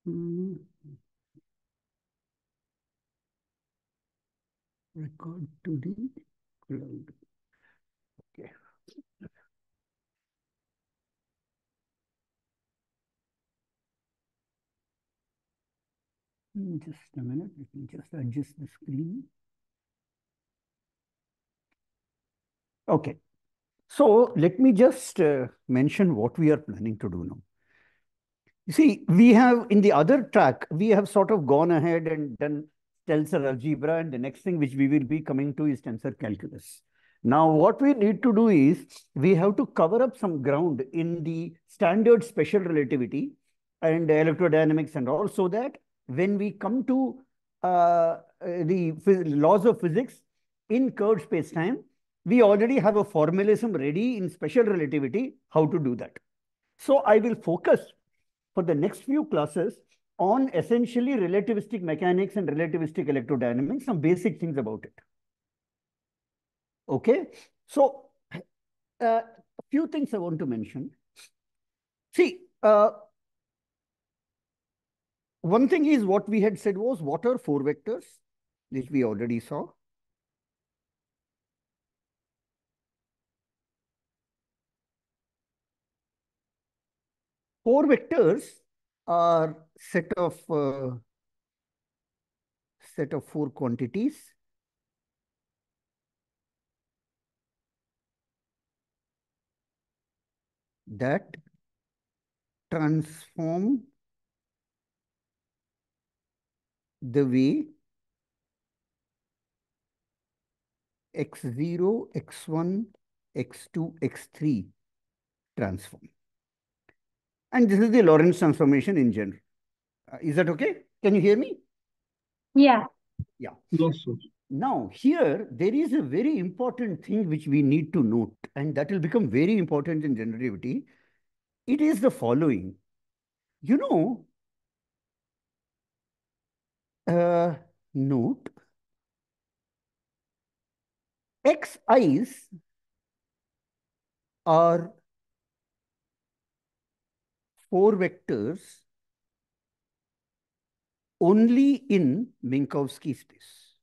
Hmm. Record to the cloud. Okay. Just a minute. Let me just adjust the screen. Okay. So let me just mention what we are planning to do now. You see, we have in the other track, we have sort of gone ahead and done tensor algebra, and the next thing which we will be coming to is tensor calculus. Now, what we need to do is we have to cover up some ground in the standard special relativity and electrodynamics and all, so that when we come to the laws of physics in curved space-time, we already have a formalism ready in special relativity how to do that. So I will focus for the next few classes on essentially relativistic mechanics and relativistic electrodynamics, some basic things about it. Okay. So a few things I want to mention. See, one thing is what we had said was what are four vectors, which we already saw. Four vectors are set of four quantities that transform the way x0, x1, x2, x3 transform. And this is the Lorentz transformation in general. Is that okay? Can you hear me? Yeah. Yeah. Yes, sir. Now, here, there is a very important thing which we need to note, and that will become very important in generativity. It is the following. You know, note, xi's are four vectors only in Minkowski space.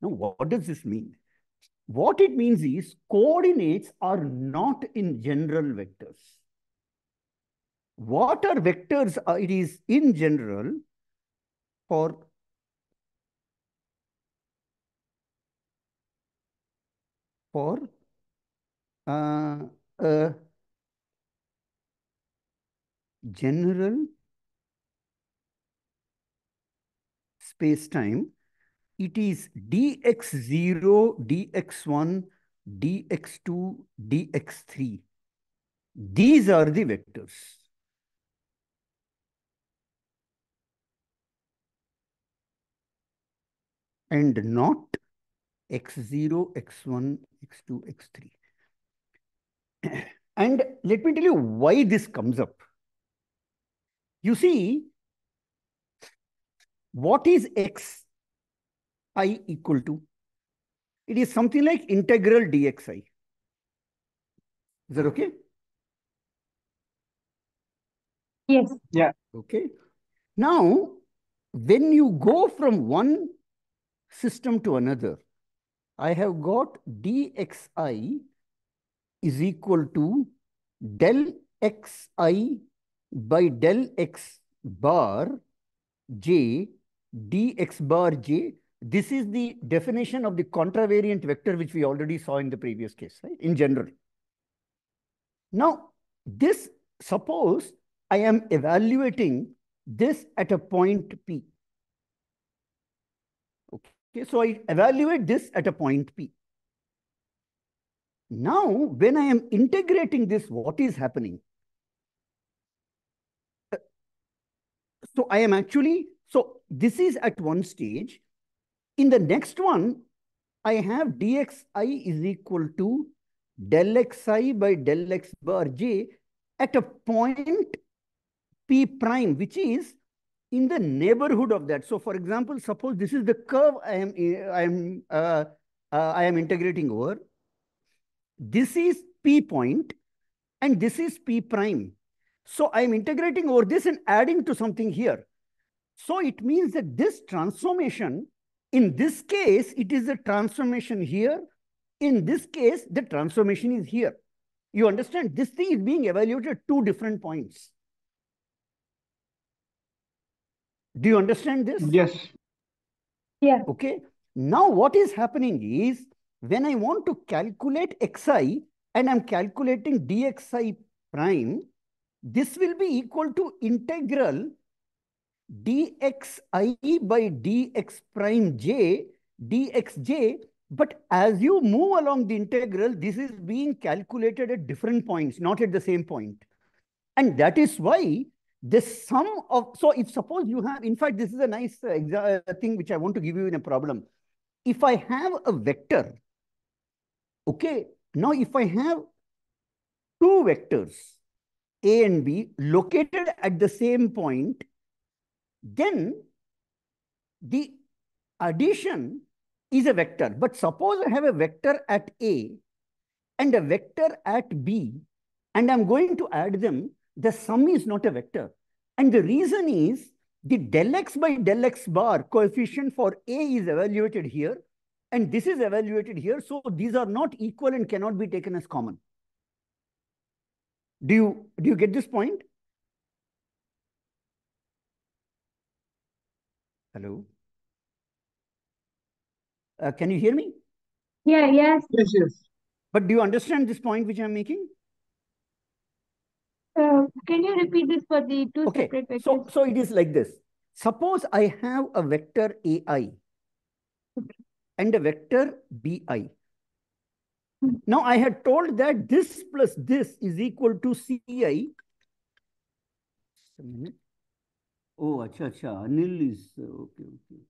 Now, what does this mean? What it means is coordinates are not in general vectors. What are vectors? It is in general for a general space-time. It is dx0, dx1, dx2, dx3. These are the vectors. And not x0, x1, x2, x3. And let me tell you why this comes up. You see, what is xi equal to? It is something like integral dxi. Is that okay? Yes. Yeah. Okay. Now, when you go from one system to another, I have got dxi is equal to del xi by del x bar j dx bar j. This is the definition of the contravariant vector which we already saw in the previous case, right? In general. Now, this, suppose I am evaluating this at a point P. Okay, so I evaluate this at a point P. Now, when I am integrating this, what is happening? So I am actually, so this is at one stage. In the next one, I have dxi is equal to del xi by del x bar j at a point P prime, which is in the neighborhood of that. So for example, suppose this is the curve I am integrating over. This is P point and this is P prime. So I'm integrating over this and adding to something here. So it means that this transformation, in this case, it is a transformation here. In this case, the transformation is here. You understand? This thing is being evaluated at two different points. Do you understand this? Yes. Yeah. Okay. Now what is happening is when I want to calculate xi and I'm calculating dxi prime, this will be equal to integral dxi by dx prime j dxj. But as you move along the integral, this is being calculated at different points, not at the same point. And that is why the sum of, so if suppose you have, in fact, this is a nice thing which I want to give you in a problem. If I have a vector, okay, now if I have two vectors, A and B, located at the same point, then the addition is a vector. But suppose I have a vector at A and a vector at B, and I'm going to add them, the sum is not a vector. And the reason is the del x by del x bar coefficient for A is evaluated here, and this is evaluated here. So these are not equal and cannot be taken as common. Do you get this point? Hello? Can you hear me? Yeah. Yes. Yes, yes. But do you understand this point which I'm making? Can you repeat this for the two Okay, separate vectors? so it is like this. Suppose I have a vector AI and a vector BI. Now I had told that this plus this is equal to CI. Oh, acha, acha. Anil is okay, okay.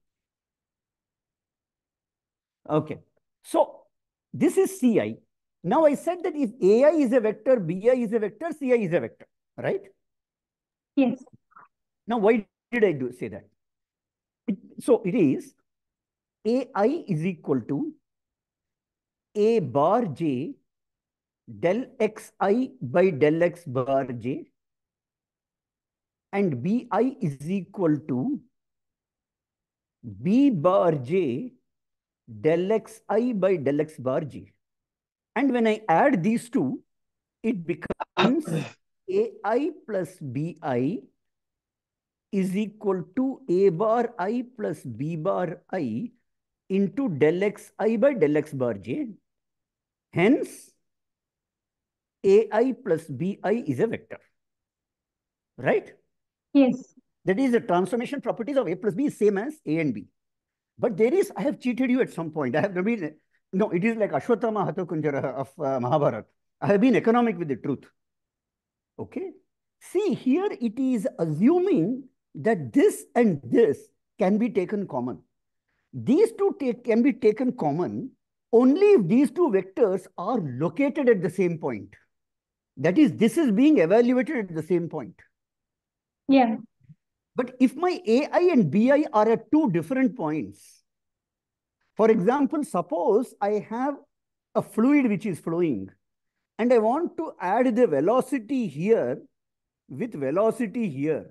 Okay. So this is CI. Now I said that if AI is a vector, BI is a vector, CI is a vector, right? Yes. Now why did I say that? So it is AI is equal to A bar J del xi by del x bar j, and bi is equal to b bar j del xi by del x bar j. And when I add these two, it becomes ai plus bi is equal to a bar I plus b bar I into del xi by del x bar j. Hence, ai plus bi is a vector, right? Yes. That is, the transformation properties of A plus B is same as A and B. But there is, I have cheated you at some point. I have been, no, it is like Ashwatthama Hathakunjara of Mahabharata. I have been economic with the truth. Okay. See, here it is assuming that this and this can be taken common. These two can be taken common only if these two vectors are located at the same point. That is, this is being evaluated at the same point. Yeah. But if my AI and BI are at two different points, for example, suppose I have a fluid which is flowing and I want to add the velocity here with velocity here,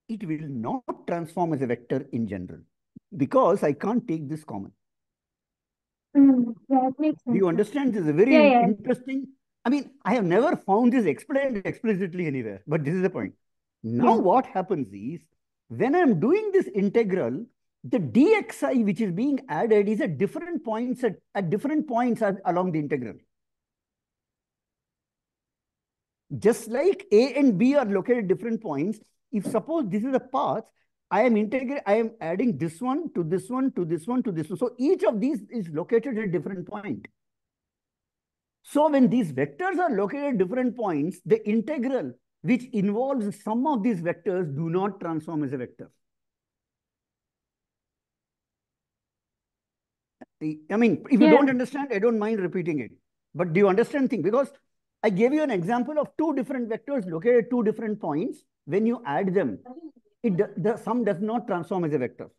it will not transform as a vector in general because I can't take this common. That makes Do sense. you understand? This is a very Yeah. Yeah. interesting. I mean, I have never found this explained explicitly anywhere, but this is the point. Now, Yeah. what happens is when I'm doing this integral, the dxi which is being added is at different points at different points along the integral. Just like A and B are located at different points, if suppose this is a path, I am adding this one to this one to this one to this one. So each of these is located at a different point. So when these vectors are located at different points, the integral which involves some of these vectors do not transform as a vector. I mean, if you Yeah. don't understand, I don't mind repeating it. But do you understand thing? Because I gave you an example of two different vectors located at two different points. When you add them, the sum does not transform as a vector.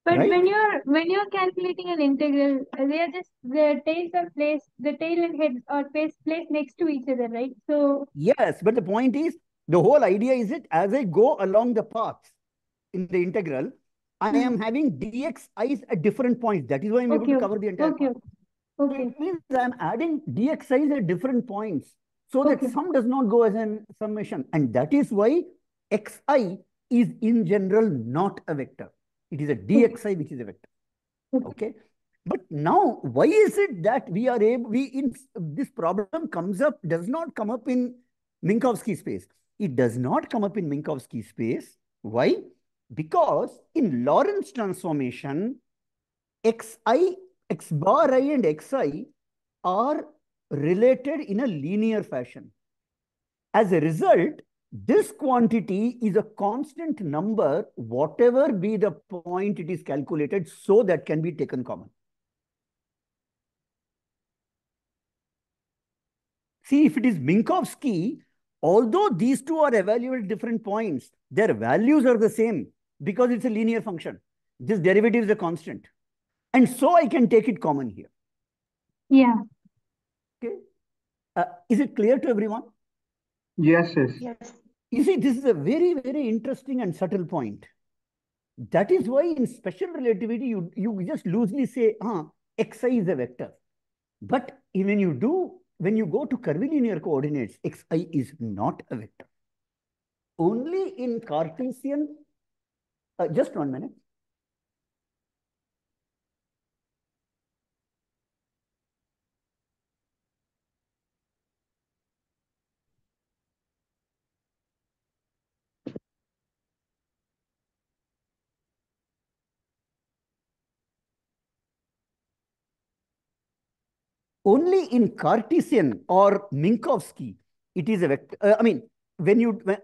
But right? when you're calculating an integral, they are just the tails are placed, the tail and head are placed next to each other, right? So Yes, but the point is, the whole idea is it as I go along the path in the integral, I hmm. am having dxi's at different points. That is why I'm able Okay, to okay, cover the entire okay, path. So okay, it means I'm adding dxi's at different points so that okay, sum does not go as a summation. And that is why xi is in general not a vector. It is a okay, dxi which is a vector. okay. Okay. But now, why is it that we are able, we in this problem comes up, does not come up in Minkowski space? It does not come up in Minkowski space. Why? Because in Lorentz transformation, xi, x bar I and xi are related in a linear fashion. As a result, this quantity is a constant number, whatever be the point it is calculated, so that can be taken common. See, if it is Minkowski, although these two are evaluated at different points, their values are the same because it's a linear function. This derivative is a constant. And so I can take it common here. Yeah. Okay. Is it clear to everyone? Yes, yes. Yes. You see, this is a very, very interesting and subtle point. That is why in special relativity, you just loosely say, xi is a vector. But when you go to curvilinear coordinates, xi is not a vector. Only in Cartesian, just 1 minute. Only in Cartesian or Minkowski, it is a vector.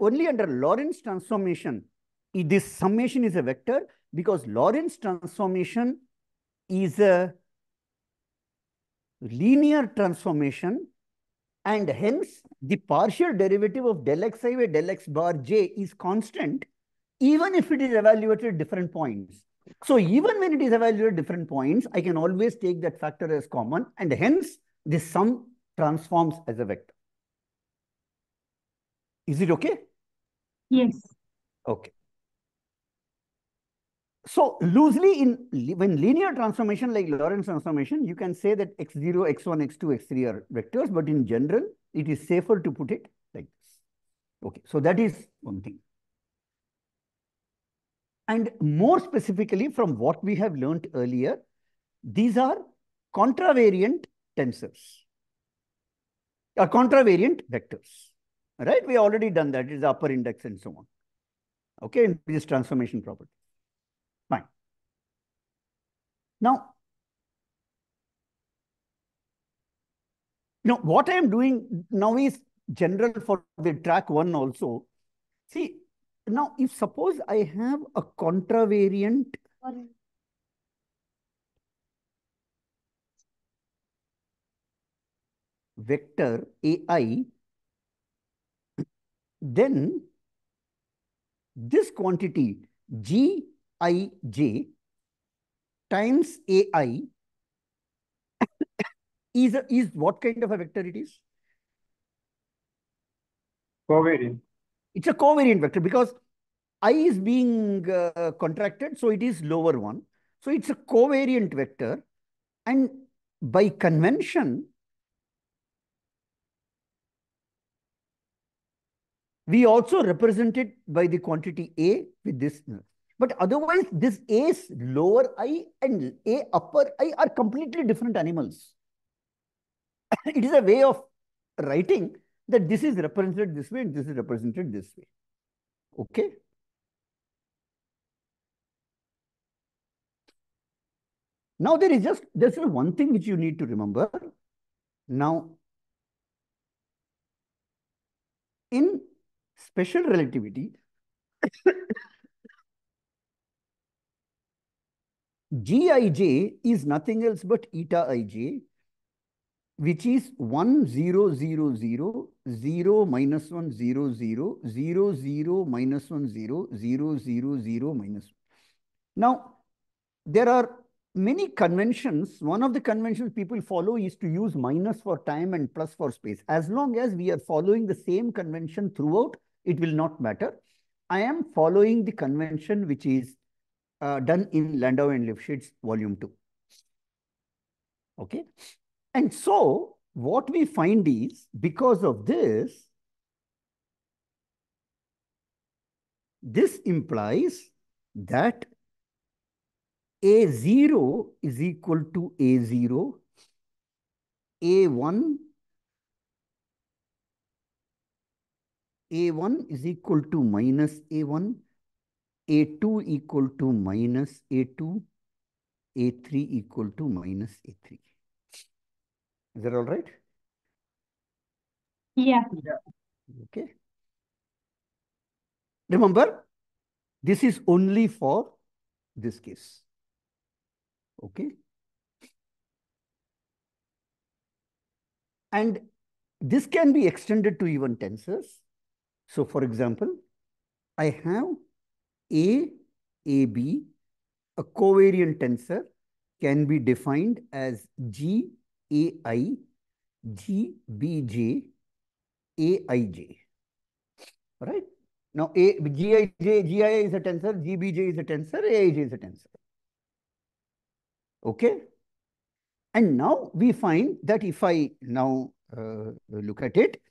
Only under Lorentz transformation, this summation is a vector because Lorentz transformation is a linear transformation, and hence the partial derivative of del xi by del x bar j is constant, even if it is evaluated at different points. So even when it is evaluated at different points, I can always take that factor as common, and hence the sum transforms as a vector. Is it okay? Yes. Okay. So loosely, when linear transformation like Lorentz transformation, you can say that x0, x1, x2, x3 are vectors, but in general, it is safer to put it like this. Okay, so that is one thing. And more specifically, from what we have learned earlier, these are contravariant tensors, or contravariant vectors. Right? We already done that. It's the upper index and so on. Okay, in this transformation property. Fine. Now, what I am doing now is general for the track 1 also. See, now if suppose I have a contravariant vector AI, then this quantity Gij times AI is what kind of a vector it is? Covariant. It's a covariant vector because I is being contracted, so it is lower one. So it's a covariant vector. And by convention, we also represent it by the quantity A with this. But otherwise, this A's lower I and A upper I are completely different animals. It is a way of writing that this is represented this way and this is represented this way. Okay. Now there's one thing which you need to remember. Now, in special relativity, Gij is nothing else but eta ij, which is 1, 0, 0, 0, 0, minus 1, 0, 0, 0, 0, minus 1, 0, 0, 0, 0, minus 1. Now, there are many conventions. One of the conventions people follow is to use minus for time and plus for space. As long as we are following the same convention throughout, it will not matter. I am following the convention which is done in Landau and Lifshitz volume 2. Okay. And so what we find is, because of this, this implies that A0 is equal to A0, A1 is equal to minus A1, A2 equal to minus A2, A3 equal to minus A3. Is that all right? Yeah. Okay. Remember, this is only for this case. Okay. And this can be extended to even tensors. So for example, I have AB, a covariant tensor can be defined as GAI, GBJ, AIJ. Right? Now, GIA is a tensor, GBJ is a tensor, AIJ is a tensor. Okay? And now we find that if I now look at it,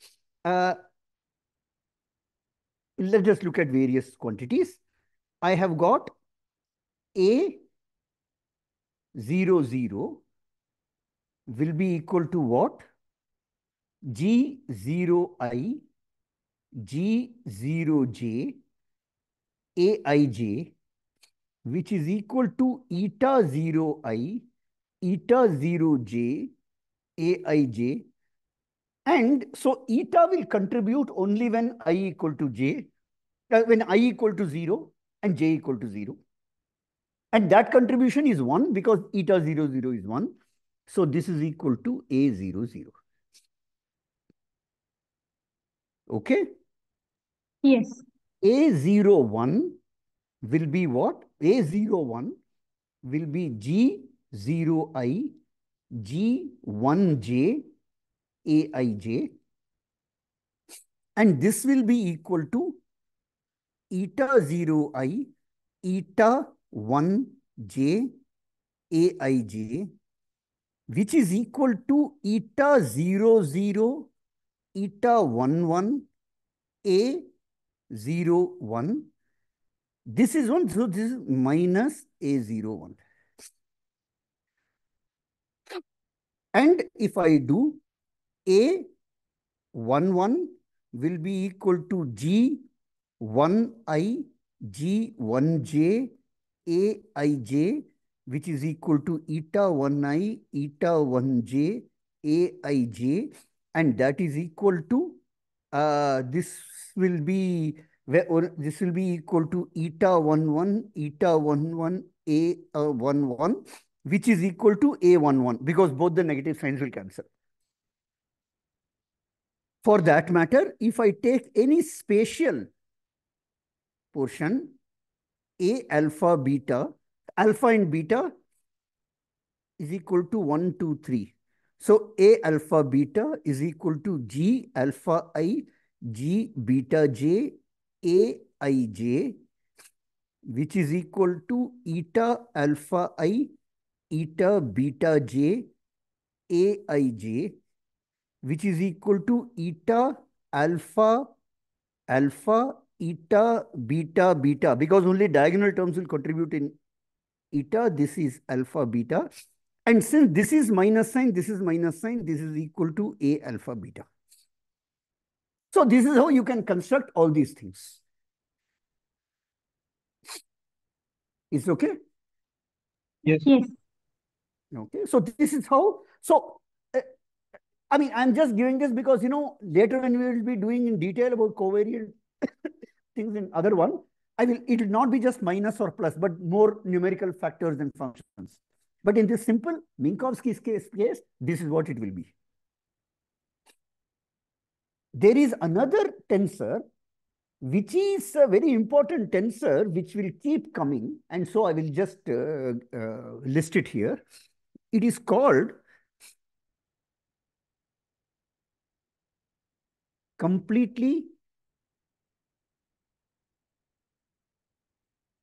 let us look at various quantities. I have got A 0 will be equal to what? G0I, G0J, Aij, which is equal to eta 0I, eta 0J, Aij. And so eta will contribute only when I equal to J, when I equal to 0 and J equal to 0. And that contribution is 1 because eta 0 is 1. So this is equal to A00. Okay? Yes. A01 will be what? A01 will be G0I, G1J, Aij. And this will be equal to eta 0I, eta 1J, Aij, which is equal to eta 00, eta 11, A01. This is 1, so this is minus A01. And if I do A11 will be equal to G1I, G1J, Aij, which is equal to eta 1I, eta 1J, Aij, and that is equal to this will be this will be equal to eta 11, eta 11, A11, which is equal to A11 because both the negative signs will cancel. For that matter, if I take any spatial portion, A alpha beta, alpha and beta is equal to 1, 2, 3. So A alpha beta is equal to G alpha I, G beta j, A I j, which is equal to eta alpha I, eta beta j, A I j, which is equal to eta alpha alpha eta beta beta, because only diagonal terms will contribute in eta. This is alpha beta. And since this is minus sign, this is minus sign, this is equal to A alpha beta. So this is how you can construct all these things. Is okay? Yes. Yes. Okay. So this is how. So I mean, I'm just giving this because, you know, later when we will be doing in detail about covariant things in other one, it will not be just minus or plus, but more numerical factors and functions. But in this simple Minkowski's case, this is what it will be. There is another tensor which is a very important tensor which will keep coming. And so I will just list it here. It is called completely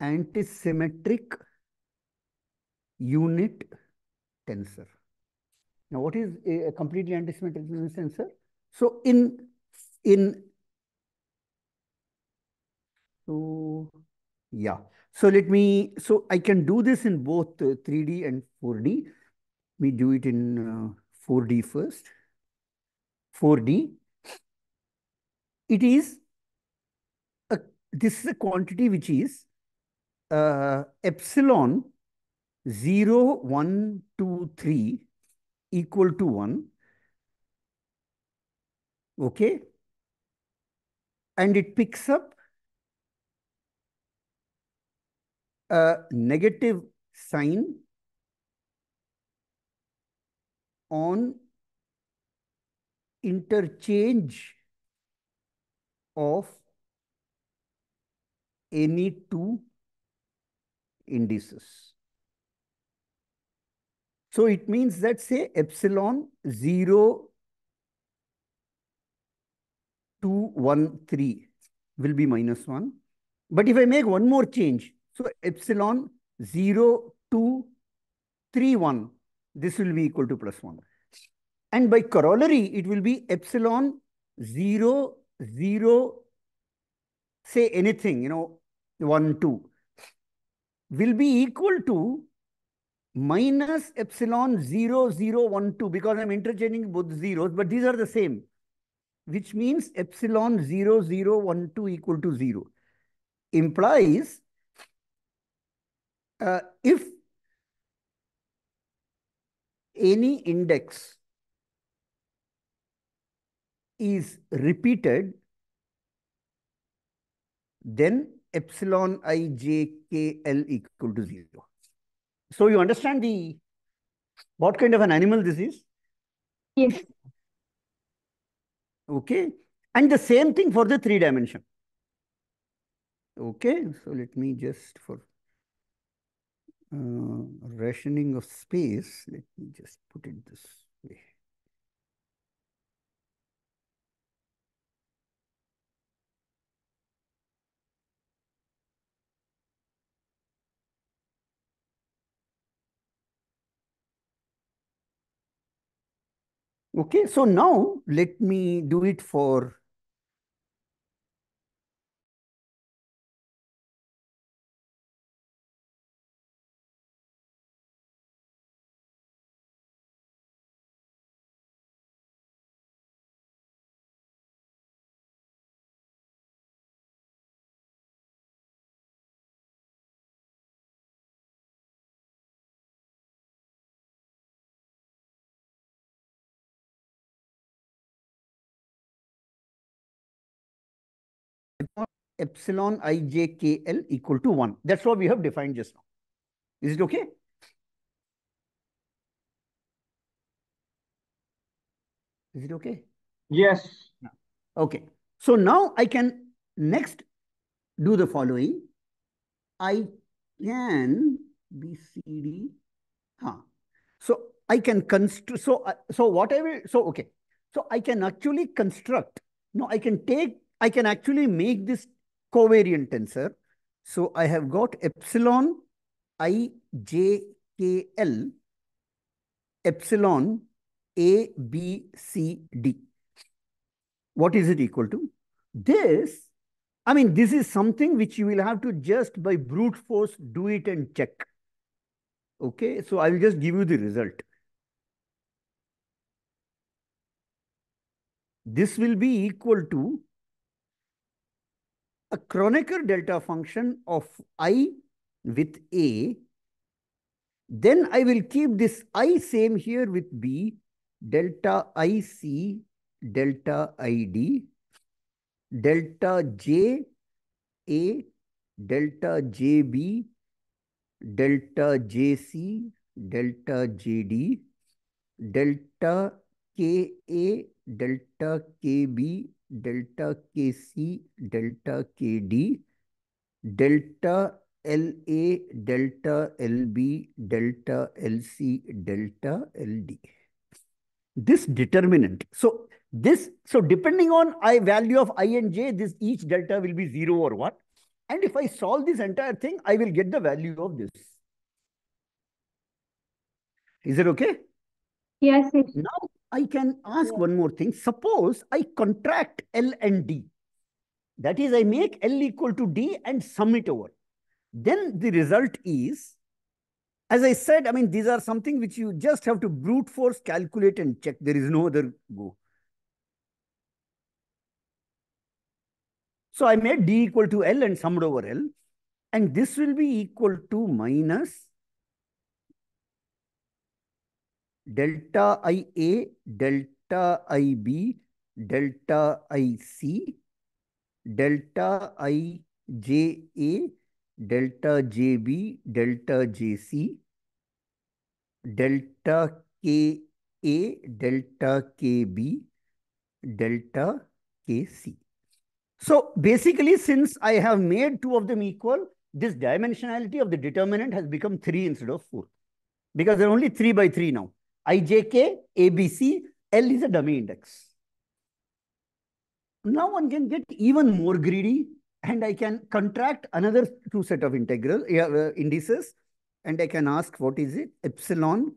antisymmetric unit tensor. Now, what is a completely antisymmetric unit tensor? So in so yeah. So I can do this in both 3D and 4D. We do it in 4D first. 4D. It is this is a quantity which is epsilon 0, 1, 2, 3 equal to 1. Okay. And it picks up a negative sign on interchange of any two indices. So it means that, say, epsilon 0, 2, 1, 3 will be -1. But if I make one more change, so epsilon 0, 2, 3, 1, this will be equal to +1. And by corollary, it will be epsilon 0, 0, say anything, 1, 2, will be equal to minus epsilon 0, 0, 1, 2, because I'm interchanging both zeros, but these are the same, which means epsilon 0, 0, 1, 2 equal to 0. Implies if any index is repeated, then epsilon I j k l equal to 0. So you understand what kind of an animal this is? Yes. Okay. And the same thing for the 3 dimension. Okay. So let me just, for rationing of space, let me just put it this way. Okay, so now let me do it for epsilon I j k l equal to 1. That's what we have defined just now. Is it okay? Is it okay? Yes. Okay. So now I can next do the following. I can BCD. Huh. So I can construct. So what I will. So okay. So I can actually construct. No, I can actually make this covariant tensor. So I have got epsilon I j k l epsilon a b c d. What is it equal to? This, I mean, this is something which you will have to just by brute force do it and check. Okay, so I will just give you the result. This will be equal to a Kronecker delta function of I with A. Then I will keep this I same here with B, delta IC, delta ID, delta JA, delta JB, delta JC, delta JD, delta KA, delta KB, delta Kc, delta Kd, delta La, delta Lb, delta Lc, delta Ld. This determinant. So depending on I value of I and j, this each delta will be 0 or 1. And if I solve this entire thing, I will get the value of this. Is it okay? Yes, yes. Now I can ask Yeah. one more thing. Suppose I contract L and D. That is, I make L equal to D and sum it over. Then the result is, as I said, I mean, these are something which you just have to brute force calculate and check. There is no other go. So I made D equal to L and summed over L. And this will be equal to minus delta IA, delta IB, delta IC, delta IJA, delta JB, delta JC, delta KA, delta KB, delta KC. So basically, since I have made two of them equal, this dimensionality of the determinant has become 3 instead of 4. Because there are only 3 by 3 now. IJK, ABC, L is a dummy index. Now one can get even more greedy, and I can contract another two set of integral indices, and I can ask what is it? Epsilon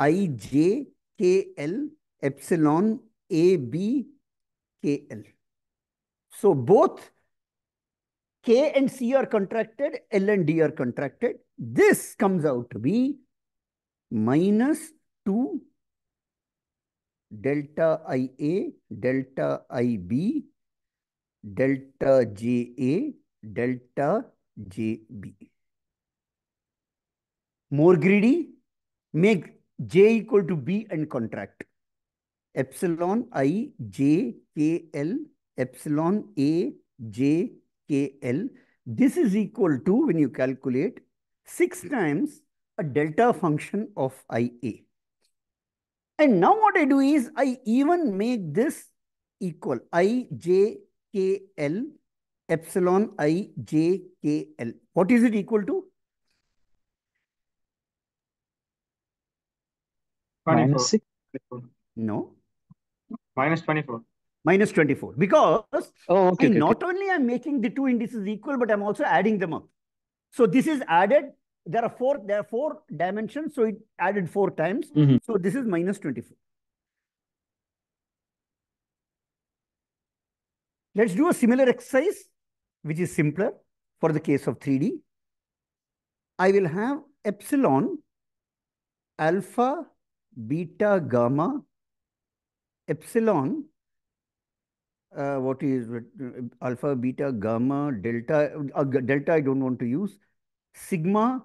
IJKL, epsilon ABKL. So both K and C are contracted, L and D are contracted. This comes out to be minus 2 delta IA, delta IB, delta JA, delta JB. More greedy, make J equal to B and contract. Epsilon I J K L, epsilon A J K L. This is equal to, when you calculate, 6 times a delta function of IA. And now what I do is I even make this equal IJKL epsilon IJKL. What is it equal to? 24. -6. No, Minus 24. minus 24. Because Oh, okay, I okay, okay. not only am making the two indices equal, but I'm also adding them up. So this is added. There are four dimensions, so it added 4 times. Mhm. So this is minus 24. Let's do a similar exercise, which is simpler for the case of 3D. I will have epsilon, alpha, beta, gamma, epsilon, what is alpha, beta, gamma, delta, delta I don't want to use, sigma,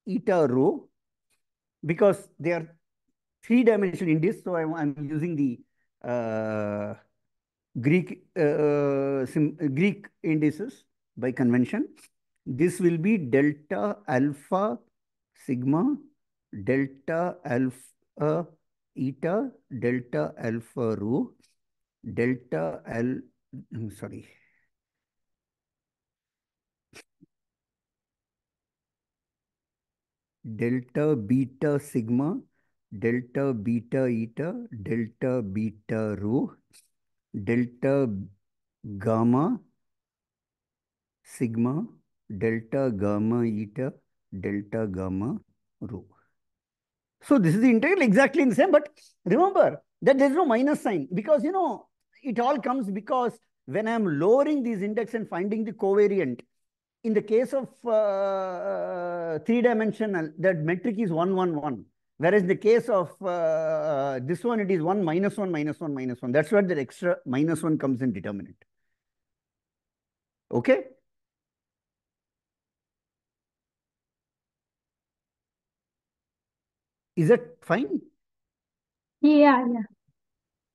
eta, rho, because they are 3-dimensional indices, so I'm using the Greek indices by convention. This will be delta alpha sigma, delta alpha eta, delta alpha rho, delta sorry. Delta beta sigma, delta beta eta, delta beta rho, delta gamma sigma, delta gamma eta, delta gamma rho. So this is the integral exactly the same, but remember that there is no minus sign, because it all comes because when I am lowering these index and finding the covariant, in the case of 3-dimensional, that metric is 1, 1, 1. Whereas in the case of this one, it is 1, minus 1, minus 1, minus 1. That's where the extra minus 1 comes in determinant. Okay? Is that fine? Yeah, yeah.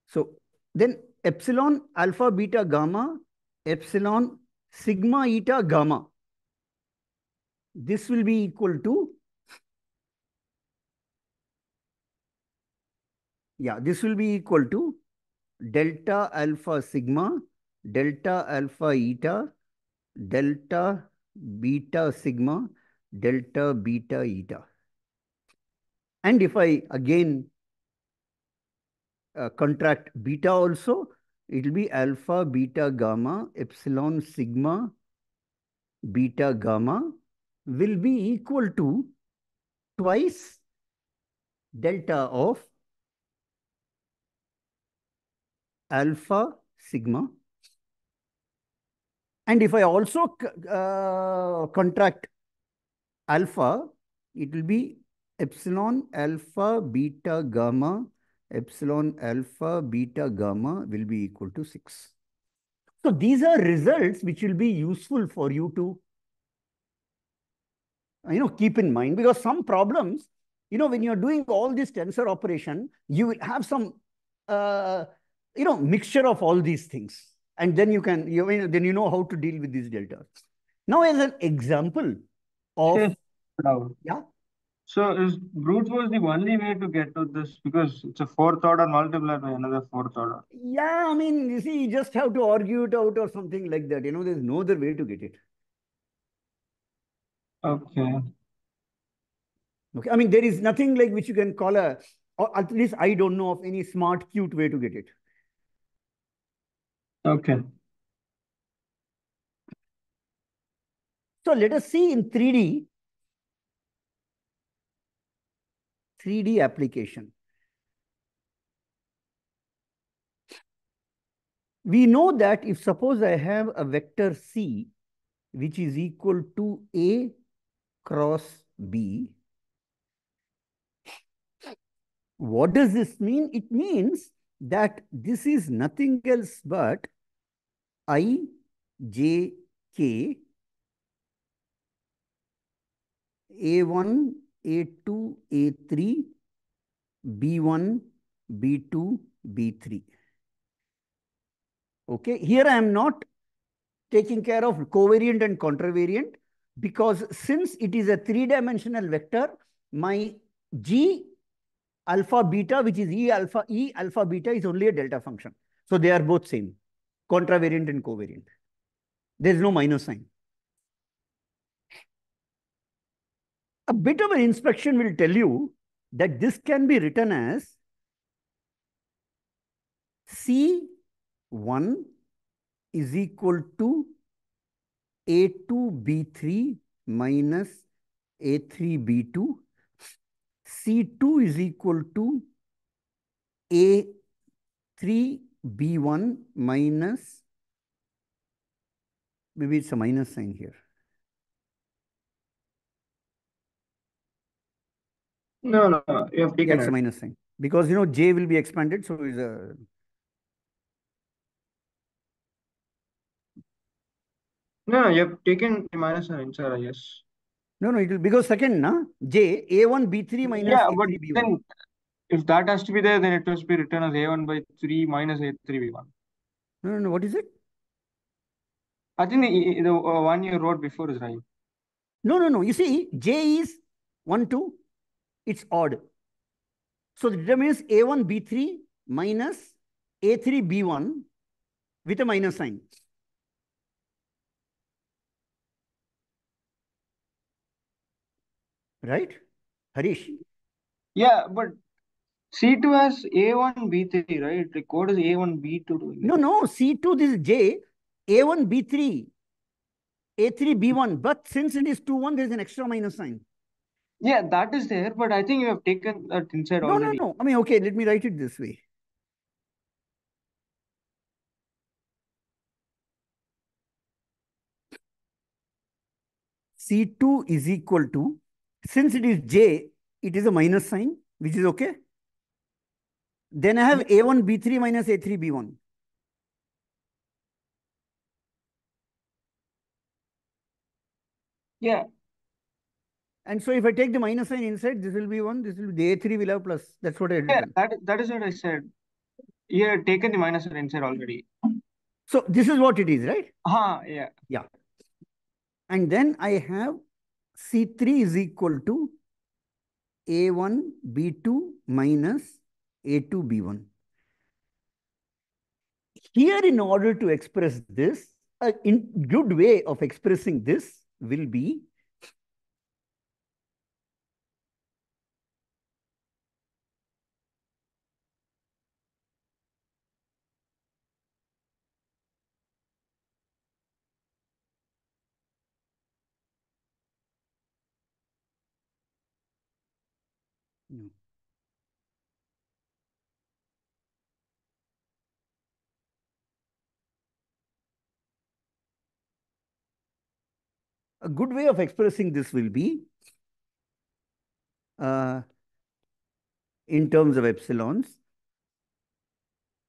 So then epsilon alpha beta gamma, epsilon sigma eta gamma. This will be equal to, this will be equal to delta alpha sigma, delta alpha eta, delta beta sigma, delta beta eta. And if I again contract beta also, it will be alpha beta gamma epsilon sigma beta gamma will be equal to twice delta of alpha sigma. And if I also contract alpha, it will be epsilon alpha beta gamma epsilon alpha beta gamma will be equal to 6. So these are results which will be useful for you to keep in mind, because some problems, when you're doing all this tensor operation, you will have some mixture of all these things, and then then you know how to deal with these deltas. Now, as an example of Yes. Now, yeah. so is brute force the only way to get to this, because it's a fourth order multiplied by another fourth order? Yeah, I mean, you see, you just have to argue it out or something like that. There's no other way to get it. Okay. Okay. I mean, there is nothing like which you can call or at least I don't know of any smart, cute way to get it. Okay. So let us see in 3D application. We know that if suppose I have a vector C, which is equal to A cross B, what does this mean? It means that this is nothing else but I, J, K, A1, A2, A3, B1, B2, B3. Okay, here I am not taking care of covariant and contravariant, because since it is a three-dimensional vector, my G alpha beta, which is E alpha beta, is only a delta function. So they are both same, contravariant and covariant. There is no minus sign. A bit of an inspection will tell you that this can be written as C1 is equal to A2B3 minus A3B2. C2 is equal to A3B1 minus, maybe it's a minus sign here. No, no, you have Yeah, taken it's a it. minus sign. Because, J will be expanded, so is a... No, you have taken the minus sign inside, I guess. No, it will, because second, J, A1B3 minus Yeah, but A3B1. then if that has to be there, then it must be written as A1 by 3 minus A3B1. No, what is it? I think the one you wrote before is right. No. You see, J is 1, 2, it's odd. So the determinant is A1B3 minus A3B1 with a minus sign. Right? Harish? Yeah, but C2 has A1, B3, right? Like, what is A1, B2 doing there? No, C2, this is J, A1, B3, A3, B1. But since it is 2, 1, there is an extra minus sign. Yeah, that is there, but I think you have taken that inside already. No. I mean, okay, let me write it this way. C2 is equal to, since it is J, it is a minus sign, which is okay. Then I have A1, B3 minus A3, B1. Yeah. And so if I take the minus sign inside, this will be 1, this will be the A3 will have plus. That's what I had Yeah, written. that is what I said. You have taken the minus sign inside already. So this is what it is, right? Yeah. Yeah. And then I have C3 is equal to A1, B2 minus A2, B1. Here, in order to express this, a good way of expressing this will be no. A good way of expressing this will be uh, in terms of epsilons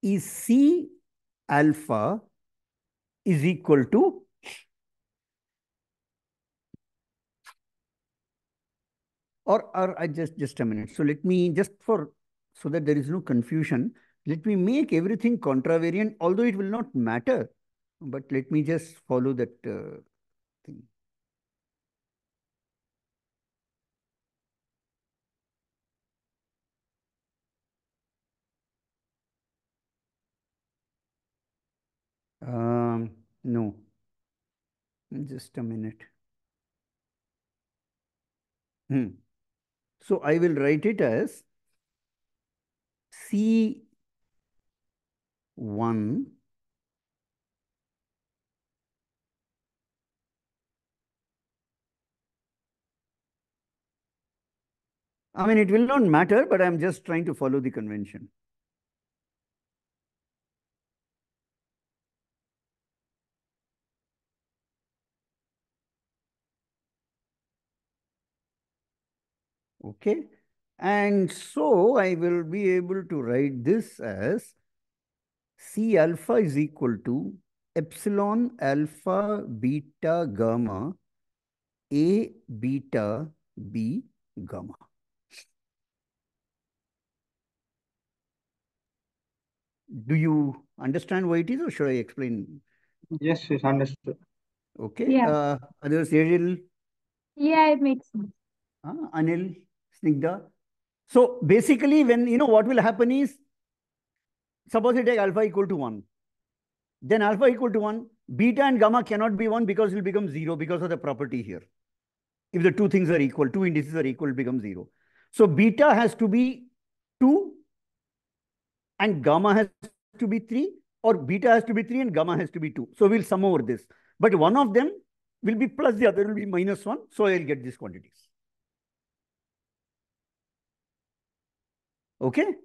is C alpha is equal to, or I just a minute. So let me just so that there is no confusion, let me make everything contravariant, although it will not matter. But let me just follow that thing. No, just a minute. So I will write it as C1 I mean, it will not matter, but I'm just trying to follow the convention. Okay. And so I will be able to write this as C alpha is equal to epsilon alpha beta gamma A beta B gamma. Do you understand what it is, or should I explain? Yes, yes, understood. Okay. Yeah. Others, Ariel, Yeah, it makes sense. Anil, Snigdha. So basically, when what will happen is, suppose you take alpha equal to 1. Then alpha equal to 1, beta and gamma cannot be 1 because it will become 0 because of the property here. If the two things are equal, two indices are equal, it becomes 0. So beta has to be 2 and gamma has to be 3, or beta has to be 3 and gamma has to be 2. So we'll sum over this. But one of them will be plus, the other will be minus 1. So I'll get these quantities. Okay?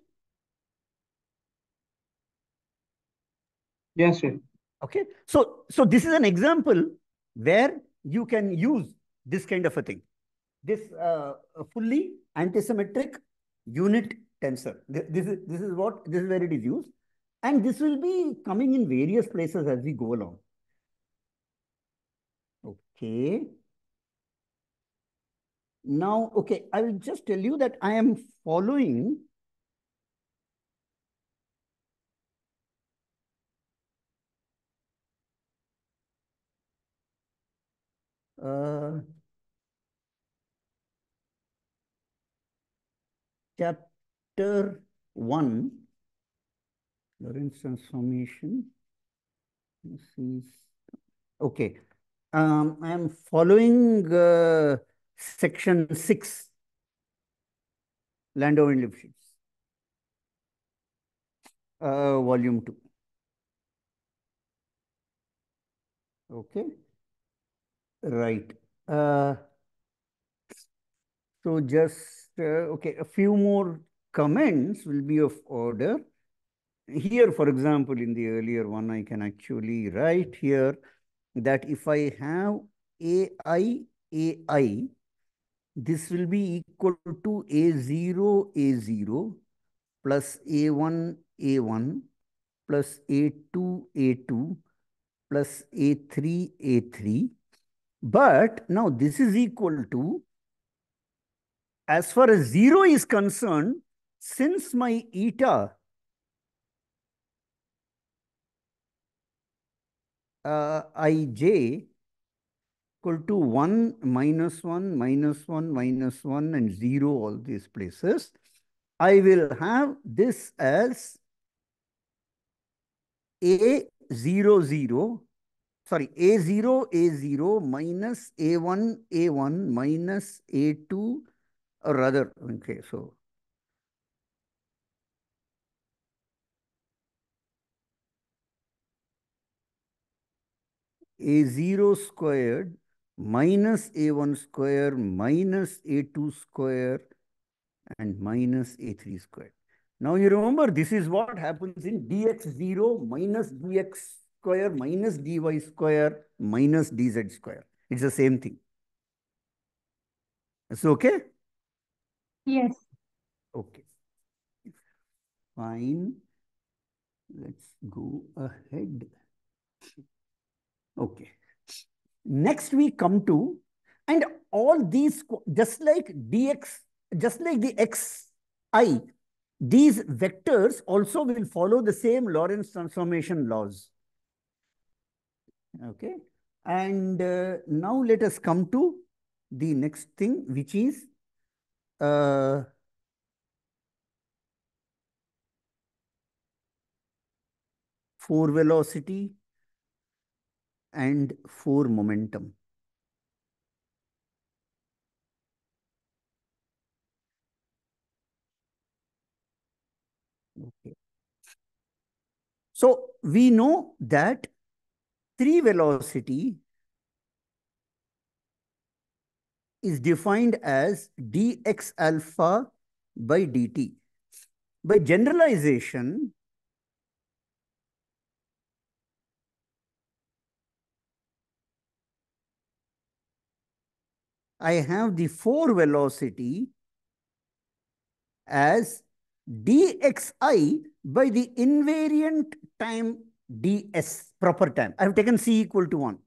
Yes, yes. Okay. So this is an example where you can use this kind of a thing. This fully antisymmetric unit tensor. This is where it is used. And this will be coming in various places as we go along. Okay. Now, okay, I will just tell you that I am following uh, chapter 1, Lorentz transformation. This is okay. I am following section 6, Landau and Lifshitz, volume 2. Okay, right. So just, okay, a few more comments will be of order. Here, for example, in the earlier one, I can actually write here that if I have AI, this will be equal to A0 plus A1 plus A2 plus A3. But now this is equal to, as far as 0 is concerned, since my eta ij equal to 1, -1, -1, -1, and 0, all these places, I will have this as A0, sorry, A0 minus A1 minus A2, or rather, okay, so A0 squared minus A1 square minus A2 square and minus A3 squared. Now you remember this is what happens in dx0 minus dx square minus dy square minus dz square. It's the same thing. It's okay? Yes. Okay. Fine. Let's go ahead. Okay. Next we come to, and all these, just like dx, just like the xi, these vectors also will follow the same Lorentz transformation laws. Okay. And now let us come to the next thing, which is four velocity and four momentum. Okay. So we know that three velocity is defined as dx alpha by dt. By generalization, I have the four velocity as dxi by the invariant time ds, proper time. I have taken c equal to 1.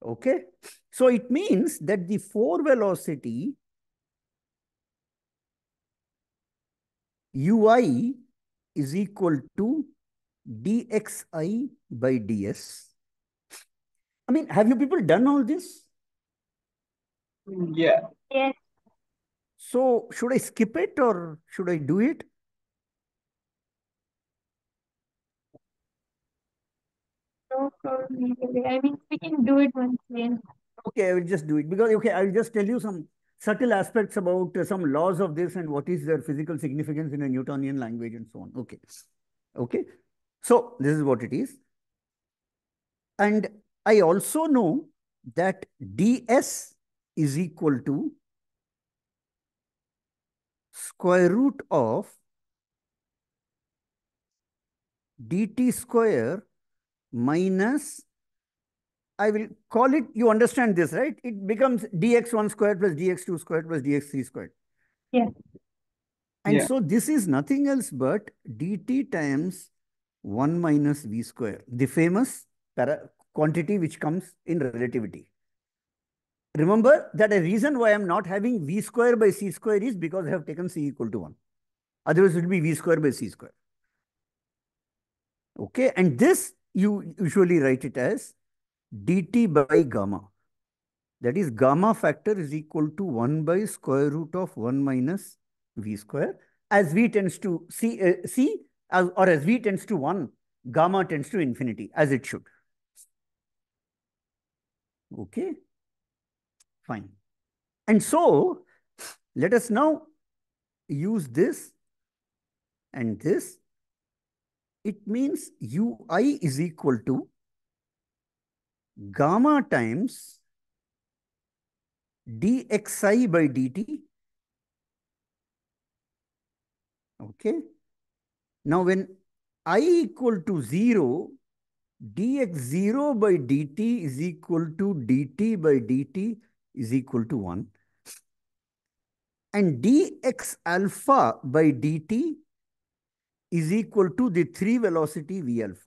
Okay. So it means that the four velocity ui is equal to dxi by ds. I mean, have you people done all this? Yeah. Yes. So should I skip it or should I do it? No problem. Either way. I mean, we can do it once again. Okay, I will just do it because, okay, I will just tell you some subtle aspects about some laws of this and what is their physical significance in a Newtonian language and so on. Okay. Okay. So this is what it is. And I also know that ds is equal to square root of dt square minus, I will call it, you understand this, right? It becomes dx1 squared plus dx2 squared plus dx3 squared. Yes. And Yeah. so this is nothing else but dt times 1 minus v square, the famous quantity which comes in relativity. Remember that a reason why I'm not having v square by c square is because I have taken c equal to 1. Otherwise, it will be v square by c square. Okay. And this you usually write it as dt by gamma. That is, gamma factor is equal to 1 by square root of 1 minus v square. As v tends to or as v tends to 1, gamma tends to infinity, as it should. Okay. Fine. And so let us now use this and this. It means ui is equal to gamma times dxi by dt. Okay. Now, when I equal to 0, dx0 by dt is equal to dt by dt is equal to 1. And dx alpha by dt is equal to the three velocity v alpha.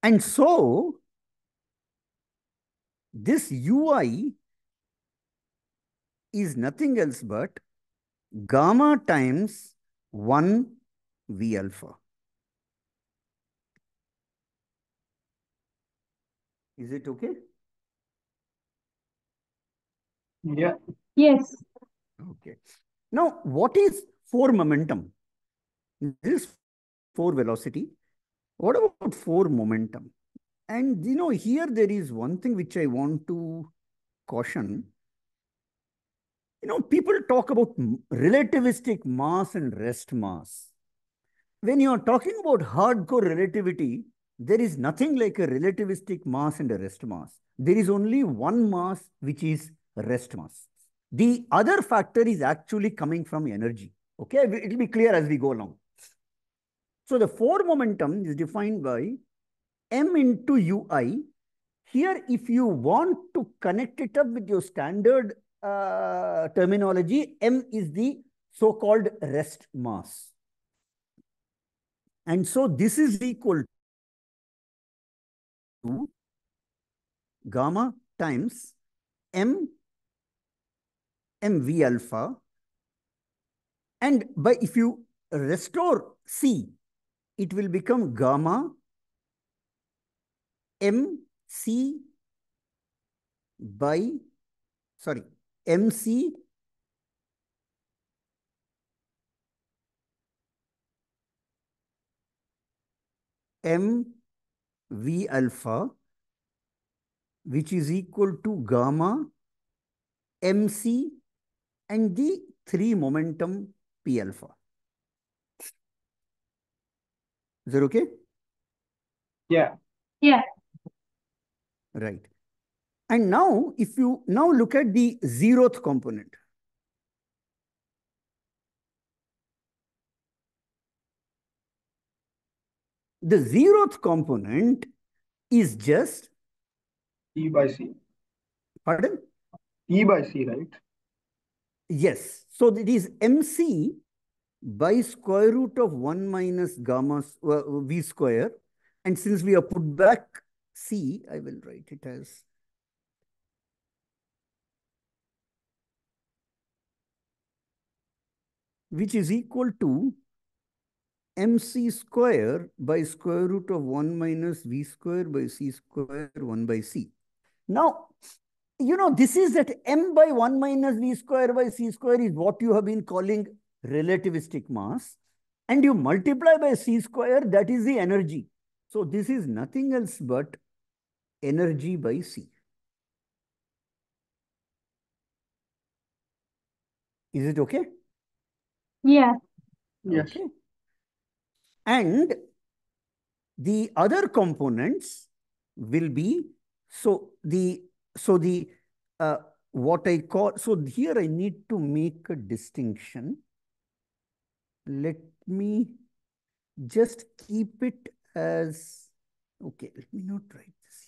And so, this ui is nothing else but gamma times 1 v alpha. Is it okay? Yeah. Yes. Okay. Now, what is 4 momentum? This is 4 velocity. What about 4 momentum? And here there is one thing which I want to caution. People talk about relativistic mass and rest mass. When you are talking about hardcore relativity, there is nothing like a relativistic mass and a rest mass. There is only one mass, which is rest mass. The other factor is actually coming from energy. Okay, it will be clear as we go along. So the 4 momentum is defined by m into ui. Here, if you want to connect it up with your standard terminology, m is the so-called rest mass. And so this is equal to gamma times m mv alpha. And if you restore c, it will become gamma mc by, sorry, mc mv alpha, which is equal to gamma mc and the 3 momentum p alpha. Is that okay? Yeah. Yeah. Right. And now, if you now look at the 0th component, the 0th component is just E by C. pardon? E by C, right? Yes. So it is mc by square root of 1 minus gamma v square. And since we have put back c, I will write it as which is equal to mc square by square root of 1 minus v square by c square 1 by c. Now, this is that m by 1 minus v square by c square is what you have been calling relativistic mass. And you multiply by c square, that is the energy. So this is nothing else but energy by c. Is it okay? Yeah. Yes. Okay. And the other components will be, what I call, so here I need to make a distinction. Let me just keep it as, okay, let me not write this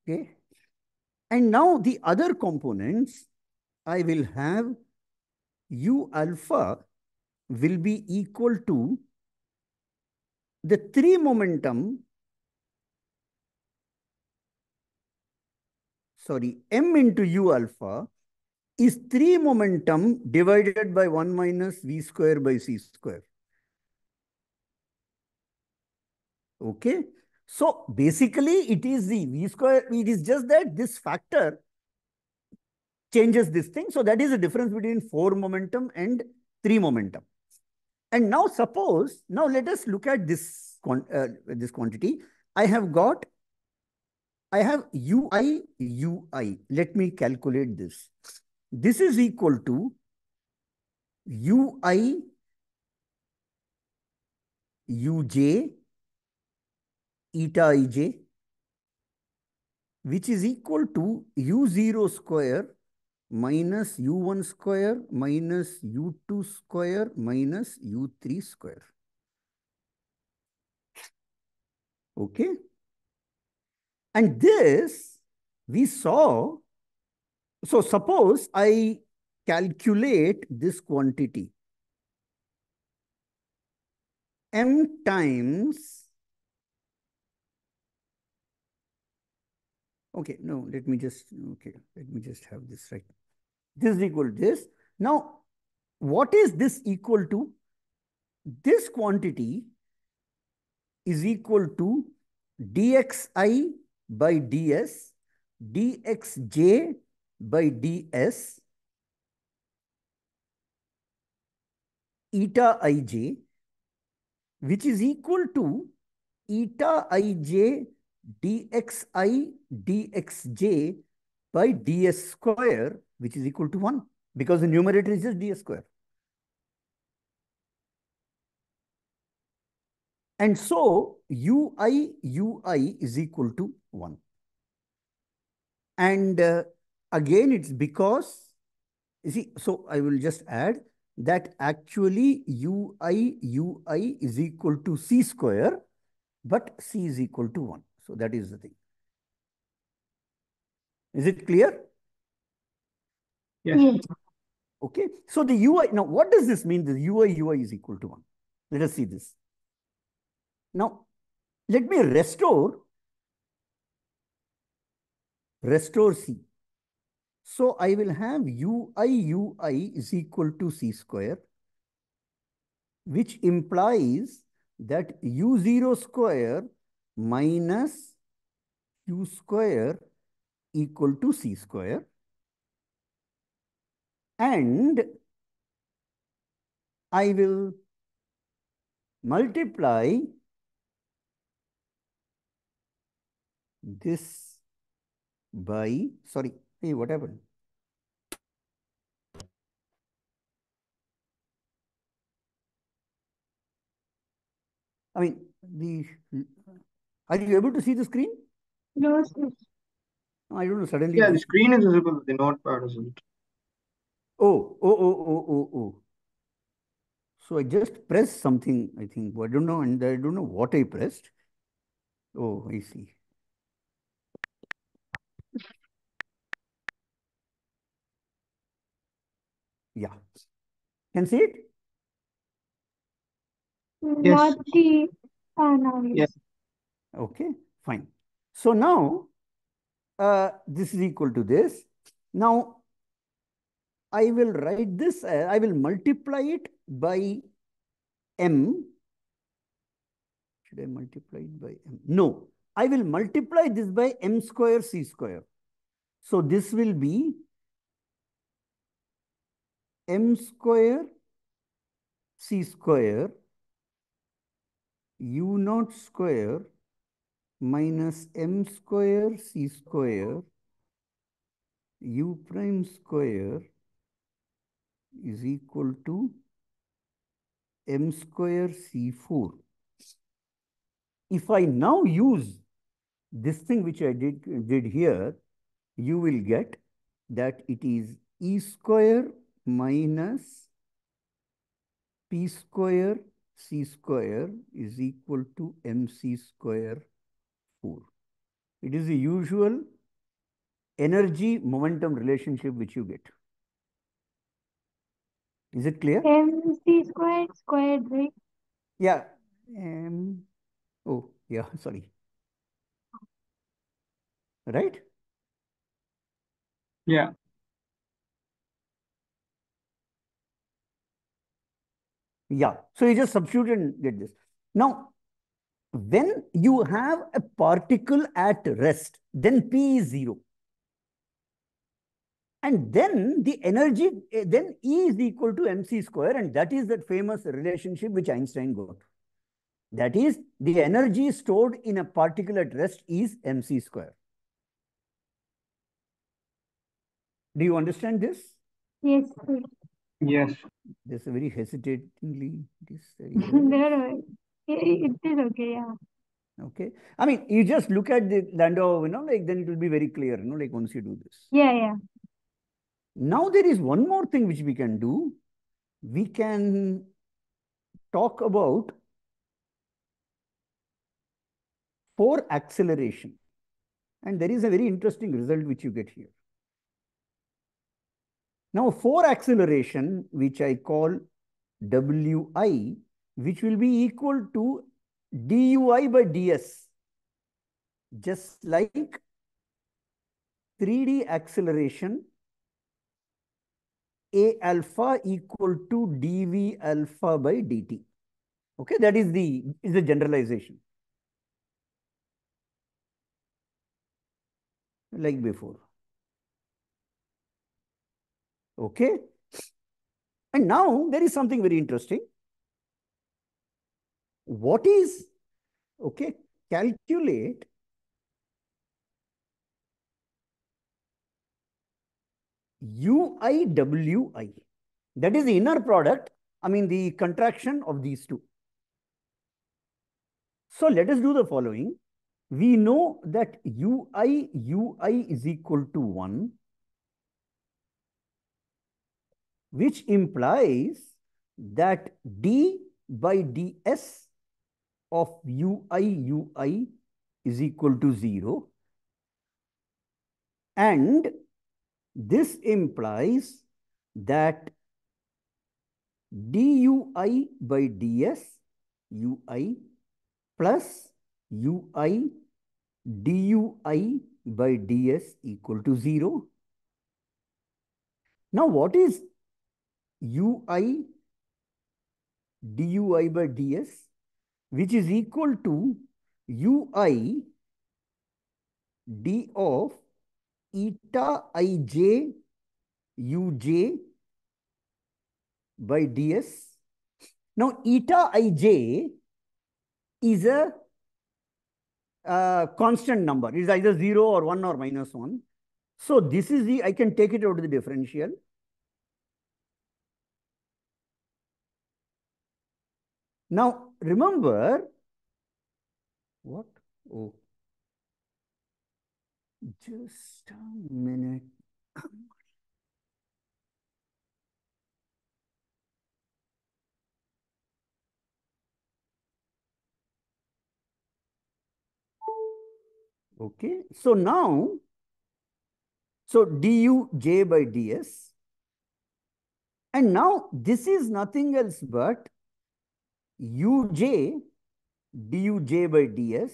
here. Okay. And now the other components, I will have u alpha will be equal to the 3 momentum, sorry, m into u alpha is 3 momentum divided by 1 minus v square by c square. Okay. So basically it is the v square, it is just that this factor changes this thing. So that is the difference between 4 momentum and 3 momentum. And now suppose, now let us look at this quantity. I have ui. Let me calculate this. This is equal to ui uj eta ij, which is equal to u0 square minus u1 square minus u2 square minus u3 square. Okay. And this we saw. So suppose I calculate this quantity m times. Okay, no, let me just have this right. This is equal to this. Now, what is this equal to? This quantity is equal to dxi by ds, dxj by ds, eta ij, which is equal to eta ij dxi dxj by ds square, which is equal to 1, because the numerator is just ds square. And so ui is equal to 1. And again, it's because, you see, so I will just add that actually ui is equal to c square, but c is equal to 1. So that is the thing. Is it clear? Yes. Yes. Okay. So the ui, now what does this mean? The ui is equal to 1. Let us see this. Now, let me restore C. So I will have ui is equal to c square, which implies that u0 square minus q square equal to c square. And I will multiply this by, sorry, hey, what happened? I mean, are you able to see the screen? No, sir. I don't know, suddenly Yeah, the this. screen is visible, the notepad isn't. Oh. So I just pressed something, I think. I don't know, and I don't know what I pressed. Oh, I see. Yeah. Can see it? Yes. Not the. Ah, now yes. Yes. Okay, fine. So now this is equal to this. Now I will write this, I will multiply it by m. Should I multiply it by m? No, I will multiply this by m square c square. So this will be m square c square u naught square minus m square c square u prime square is equal to m square c4. If I now use this thing which I did here, you will get that it is e square minus p square c square is equal to mc square 4. It is the usual energy momentum relationship which you get. Is it clear? MC squared, right? Yeah. Oh, yeah, sorry. Right? Yeah. Yeah. So you just substitute and get this. Now, when you have a particle at rest, then P is 0. And then the energy, then E is equal to mc square, and that is that famous relationship which Einstein got. That is, the energy stored in a particle at rest is mc square. Do you understand this? Yes, sir. Yes. There's a very hesitatingly. This, yes. No. It is okay, yeah. Okay. I mean, you just look at the Landau, like then it will be very clear, like once you do this. Yeah. Now there is one more thing which we can do. We can talk about for acceleration. And there is a very interesting result which you get here. Now, for acceleration, which I call Wi, which will be equal to dui by ds, just like 3D acceleration, a alpha equal to dv alpha by dt. Okay, that is the generalization. like before. Okay. And now there is something very interesting. What is, okay, calculate UIWI. That is the inner product, I mean the contraction of these two. So let us do the following. We know that UI is equal to 1, which implies that d by ds of UI is equal to 0. And this implies that dui by ds ui plus ui dui by ds equal to 0. Now, what is ui dui by ds, which is equal to ui d of eta ij uj by ds. Now, eta ij is a constant number. It is either 0 or 1 or minus 1. So, this is the, I can take it out of the differential. Now, remember, what? Oh, just a minute. Okay. So now, so du j by ds. And now this is nothing else but uj duj by ds,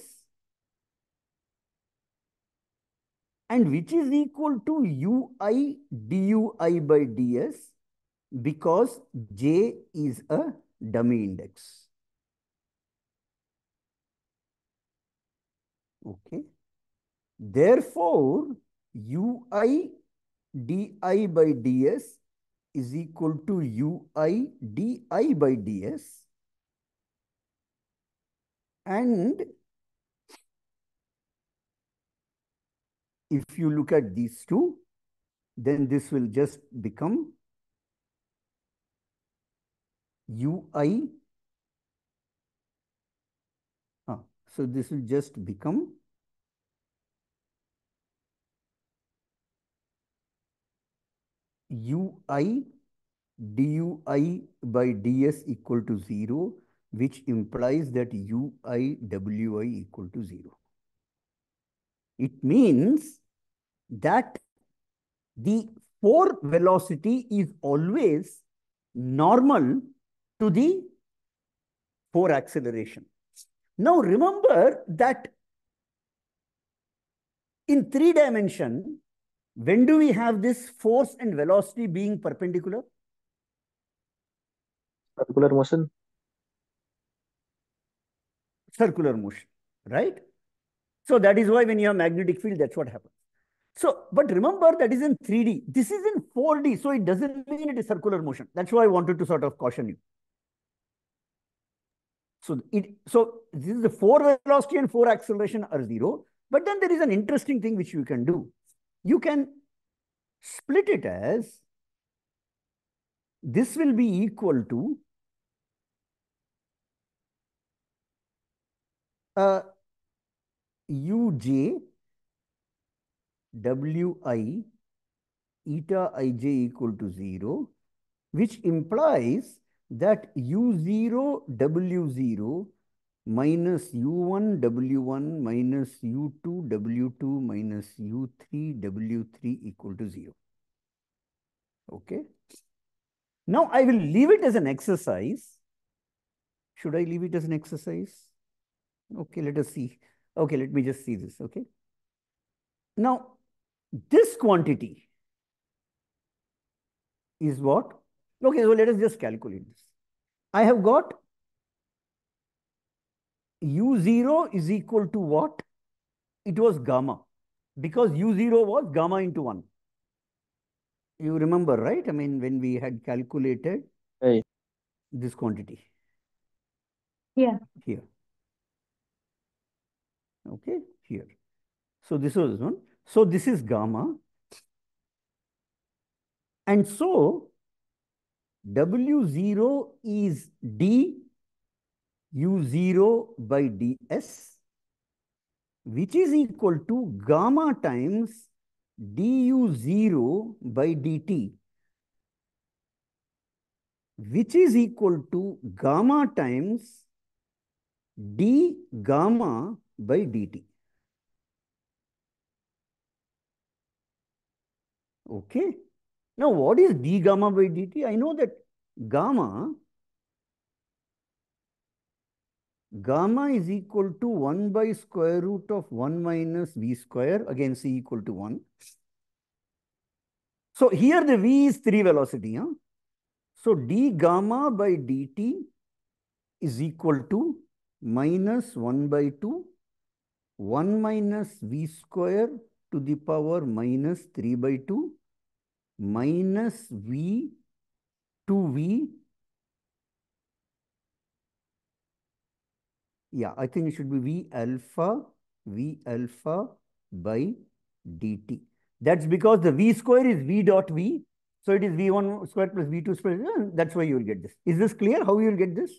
and which is equal to ui dui by ds, because j is a dummy index. Okay. Therefore, ui di by ds is equal to ui di by ds, and if you look at these two, then this will just become ui. So this will just become ui dui by ds equal to 0, which implies that ui wi equal to 0. It means that the force velocity is always normal to the force acceleration. Now remember that in 3 dimension, when do we have this force and velocity being perpendicular? Circular motion. Circular motion, right? So that is why when you have magnetic field, that's what happens. So, but remember that is in 3D. This is in 4D, so it doesn't mean it is circular motion. That's why I wanted to sort of caution you. So this is the force velocity and force acceleration are 0. But then there is an interesting thing which you can do. You can split it as this will be equal to uj wi eta ij equal to 0, which implies that u0 w0 minus u1 w1 minus u2 w2 minus u3 w3 equal to 0. Okay. Now I will leave it as an exercise. Should I leave it as an exercise? Okay, let us see. Okay, let me just see this. Okay. Now, this quantity is what? Okay, so let us just calculate this. I have got u0 is equal to what? It was gamma. because u0 was gamma into 1. You remember, right? I mean, when we had calculated Right. this quantity Yeah. here. Okay, here. So this was one. So this is gamma. And so W0 is d u0 by ds, which is equal to gamma times du0 by dt, which is equal to gamma times d gamma by dt. Okay. Now, what is d gamma by dt? I know that gamma is equal to 1 by square root of 1 minus v square, again c equal to 1. So here the v is 3 velocity. Huh? So d gamma by dt is equal to minus 1 by 2, 1 minus v square to the power minus 3 by 2, minus v 2v. Yeah, I think it should be v alpha by dt. That's because the v square is v dot v. So it is v1 square plus v2 square. That's why you will get this. Is this clear how you will get this?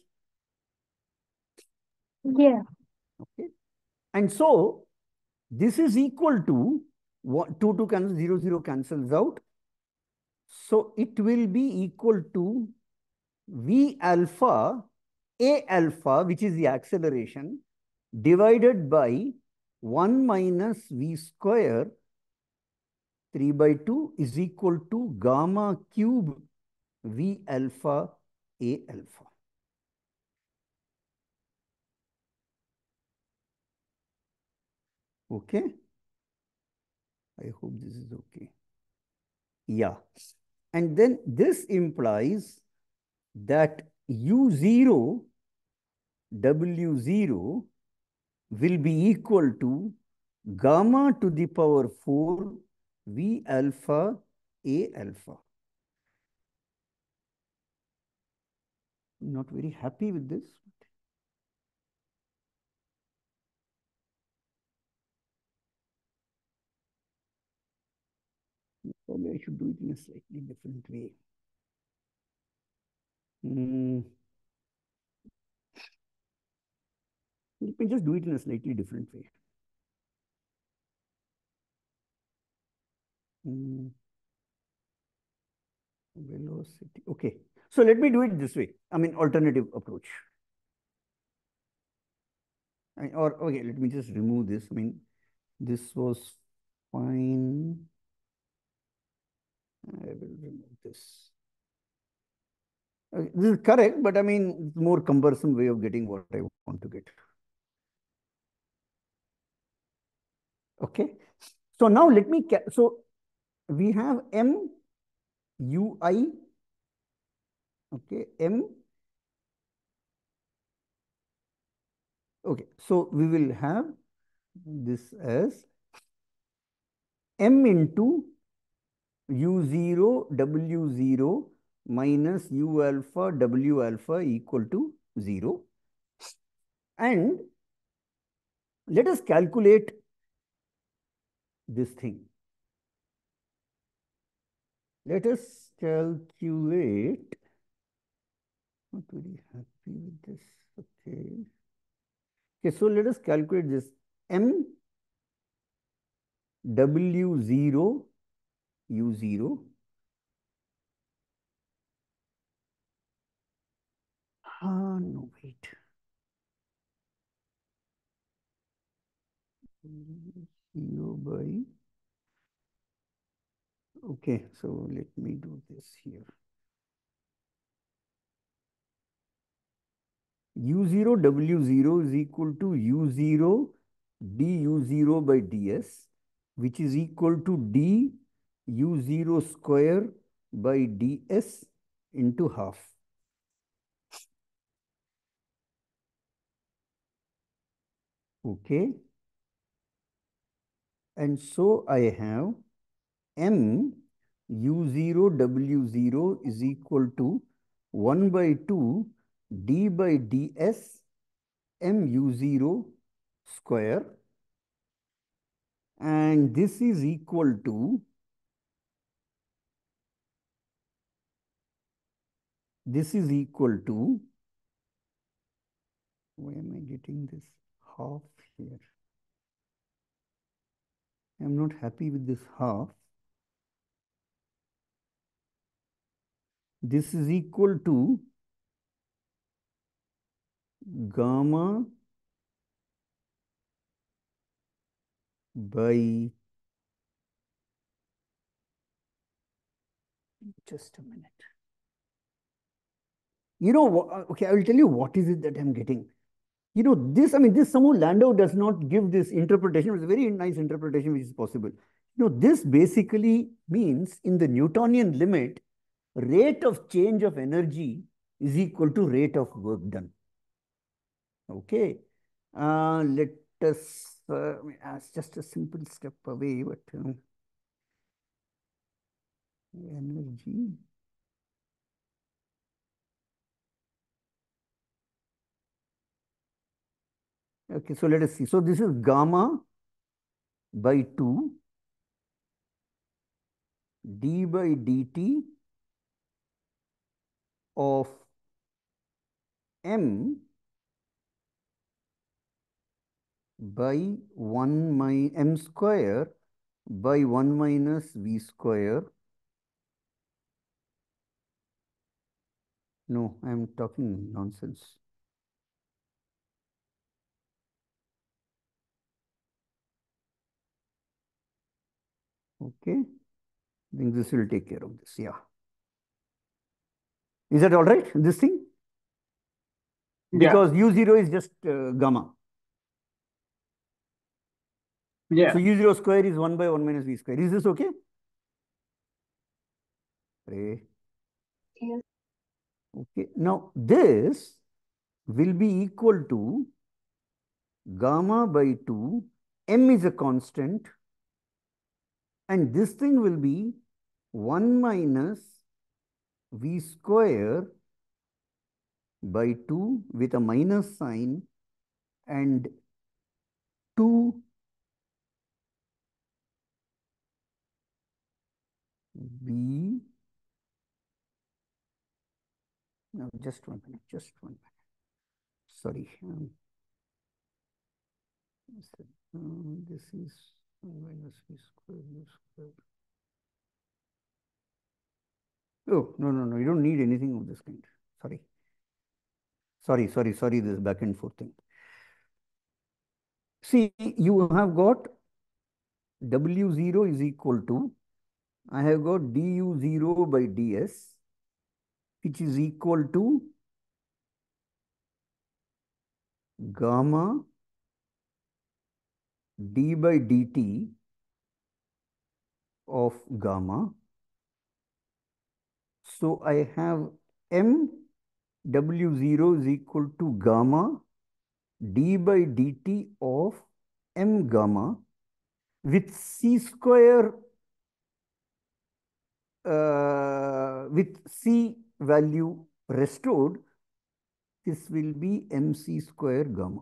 Yeah. Okay. And so this is equal to 2 cancels, 0, 0 cancels out. So it will be equal to v alpha, a alpha, which is the acceleration, divided by 1 minus v square 3 by 2 is equal to gamma cube v alpha a alpha. Okay. I hope this is okay. Yeah. And then this implies that u0 w0 will be equal to gamma to the power 4 v alpha a alpha. Not very happy with this. Probably I should do it in a slightly different way. Let me just do it in a slightly different way. Velocity. Okay. So let me do it this way. I mean, alternative approach. Or, okay, let me just remove this. I mean, this was fine. I will remove this. Okay, this is correct, but I mean, it's more cumbersome way of getting what I want to get. Okay. So now let me, so we have m ui, okay, m. Okay, so we will have this as m into u0 w0 minus u alpha w alpha equal to 0. And let us calculate this thing. Let us calculate. Not very happy with this. Okay. Okay, so let us calculate this m w0 u0. No, wait. 0 by. Okay, so let me do this here. u0 w0 is equal to u0 du0 by ds, which is equal to d u0 square by ds into half. Okay. And so I have M U0 W0 is equal to 1 by 2 d by ds M U0 square, and this is equal to why am I getting this half here? I'm not happy with this half. This is equal to gamma by, just a minute. Okay, I will tell you what is it that I'm getting. This somehow Landau does not give this interpretation. It's a very nice interpretation which is possible. This basically means in the Newtonian limit, rate of change of energy is equal to rate of work done. Okay. Let us, it's just a simple step away, but energy. Okay, so let us see. So this is gamma by 2 d by dt of m by 1 my m square by 1 minus v square. No, I am talking nonsense. Okay, I think this will take care of this. Yeah. Is that all right? This thing? Yeah. Because U0 is just gamma. Yeah. So U0 square is 1 by 1 minus v square. Is this okay? Yes. Okay. Now this will be equal to gamma by 2. M is a constant. And this thing will be 1 minus v square by 2 with a minus sign and 2 v. No, just 1 minute, just 1 minute. Sorry. This is 1 minus v square, u square. Oh, no, no, no. You don't need anything of this kind. Sorry. Sorry, this back and forth thing. See, you have got W0 is equal to, I have got du0 by ds, which is equal to gamma d by dt of gamma. So I have m W0 is equal to gamma d by dt of m gamma with c square, with c value restored. This will be mc square gamma.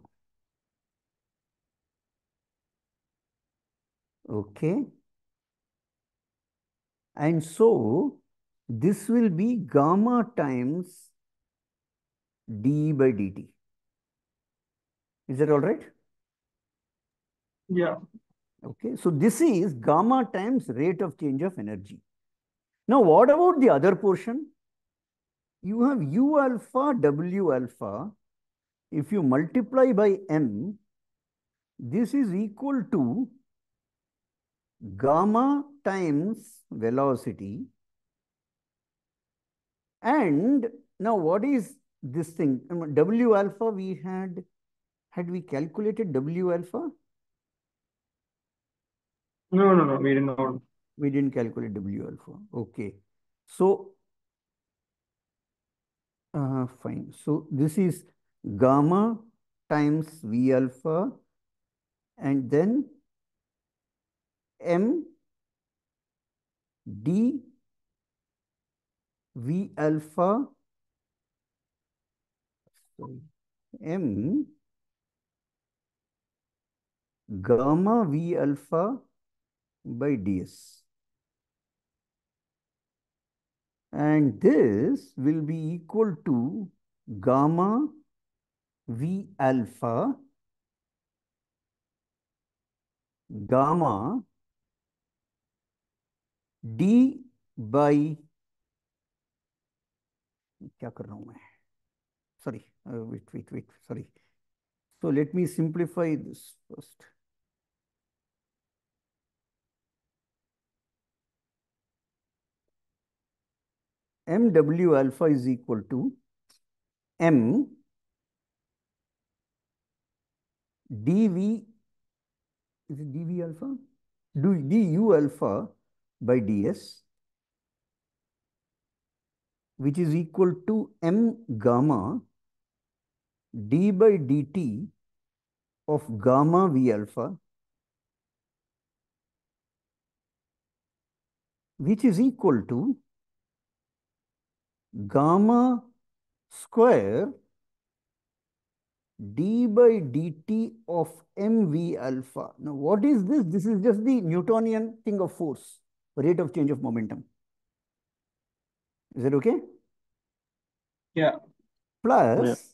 Okay. And so this will be gamma times d by dt. Is that all right? Yeah. Okay. So this is gamma times rate of change of energy. Now, what about the other portion? You have U alpha, W alpha. If you multiply by m, this is equal to gamma times velocity. And now what is this thing? W alpha we had we calculated W alpha? No, we did not. We didn't calculate W alpha. Okay. So, fine. So this is gamma times V alpha, and then M D V alpha, sorry, M gamma V alpha by ds. And this will be equal to gamma V alpha gamma d by, क्या कर रहा हूं मैं, sorry, wait, sorry. So let me simplify this first. MW alpha is equal to M dV, is it dV alpha? Du alpha by ds, which is equal to M gamma d by dt of gamma V alpha, which is equal to gamma square d by dt of mv alpha. Now, what is this? This is just the Newtonian thing of force, rate of change of momentum. Is it okay? Yeah. Plus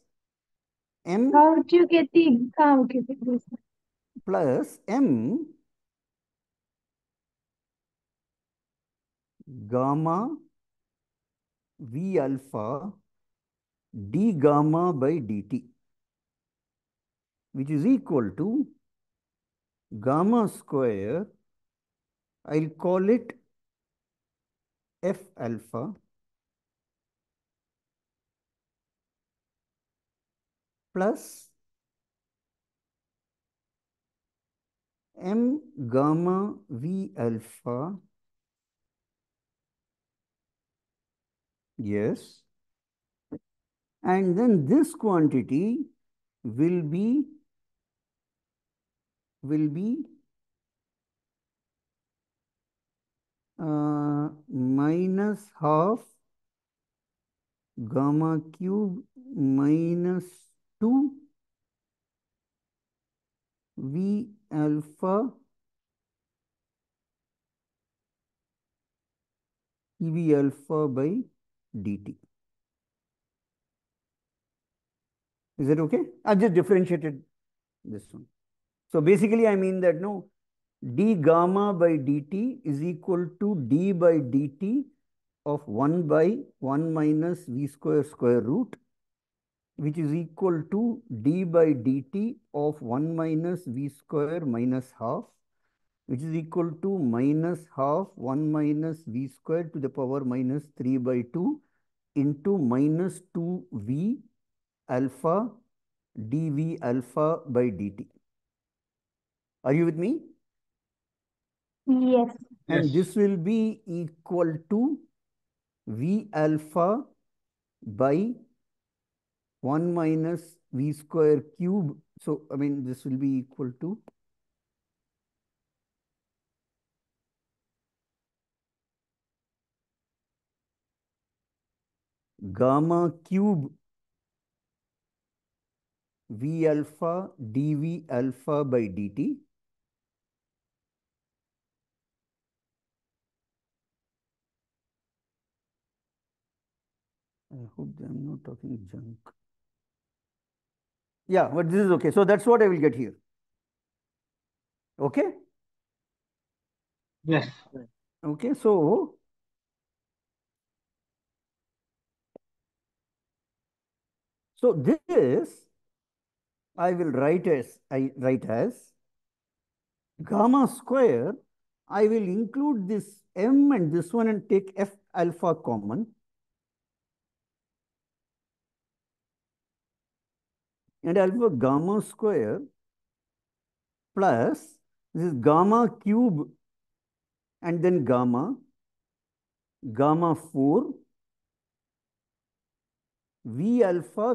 m How do you get the? Okay, this. plus m gamma v alpha d gamma by dt, which is equal to gamma square, I'll call it f alpha plus m gamma v alpha, yes, and then this quantity will be minus half gamma cube minus 2 v alpha v alpha by dt. Is it okay? I've just differentiated this one. So basically, I mean that no, d gamma by dt is equal to d by dt of 1 by 1 minus v square square root, which is equal to d by dt of 1 minus v square minus half, which is equal to minus half 1 minus v square to the power minus 3 by 2 into minus 2v alpha dv alpha by dt. Are you with me? Yes. And Yes. this will be equal to v alpha by 1 minus v square cube. So, I mean, this will be equal to gamma cube v alpha dv alpha by dt. I hope I'm not talking junk. Yeah, but this is okay. So that's what I will get here. Okay? Yes. Okay, so this I will write as gamma square. I will include this m and this one and take f alpha common. And alpha gamma square plus this is gamma cube and then gamma 4 v alpha.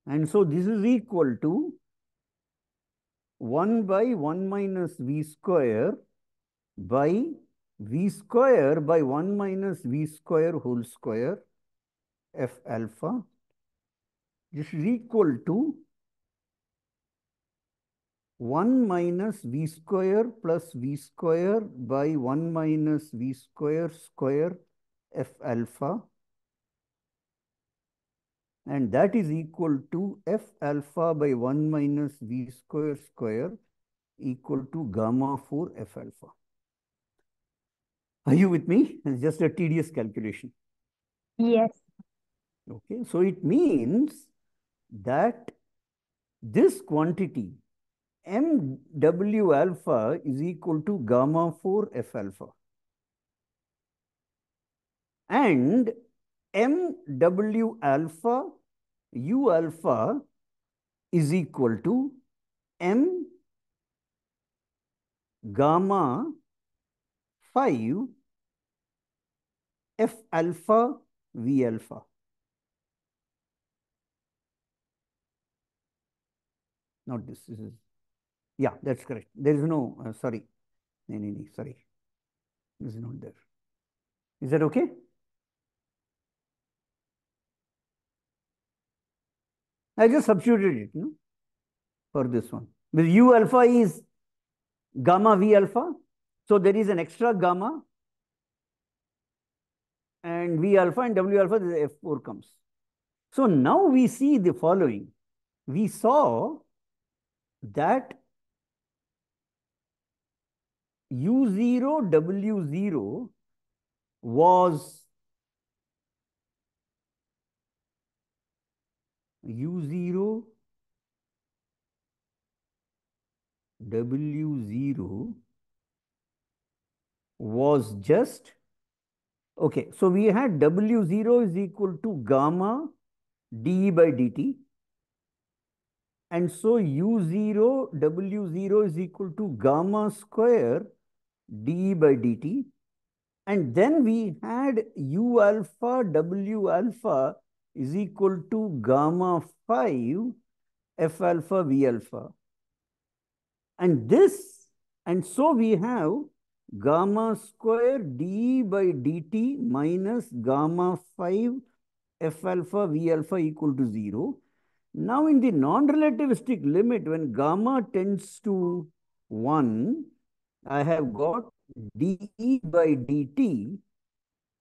And so this is equal to 1 by 1 minus v square by v square by 1 minus v square whole square f alpha. This is equal to 1 minus v square plus v square by 1 minus v square square f alpha, and that is equal to f alpha by 1 minus v square square equal to gamma 4 f alpha. Are you with me? It's just a tedious calculation. Yes. Okay, so it means that this quantity mw alpha is equal to gamma 4 f alpha, and mw alpha u alpha is equal to m gamma 5 f alpha v alpha. Not this. This is, yeah, that's correct. There is no, sorry. No, sorry. This is not there. Is that okay? I just substituted it, for this one. Because u alpha is gamma v alpha. So there is an extra gamma, and v alpha and w alpha, the f4 comes. So now we see the following. We saw that u0 w0 was u0 w0 was just, okay, so we had w0 is equal to gamma dE by dt, and so u0 w0 is equal to gamma square dE by dt, and then we had u alpha w alpha is equal to gamma 5 f alpha v alpha, and this, and so we have gamma square dE by dt minus gamma 5 f alpha v alpha equal to 0. Now in the non-relativistic limit, when gamma tends to 1, I have got dE by dt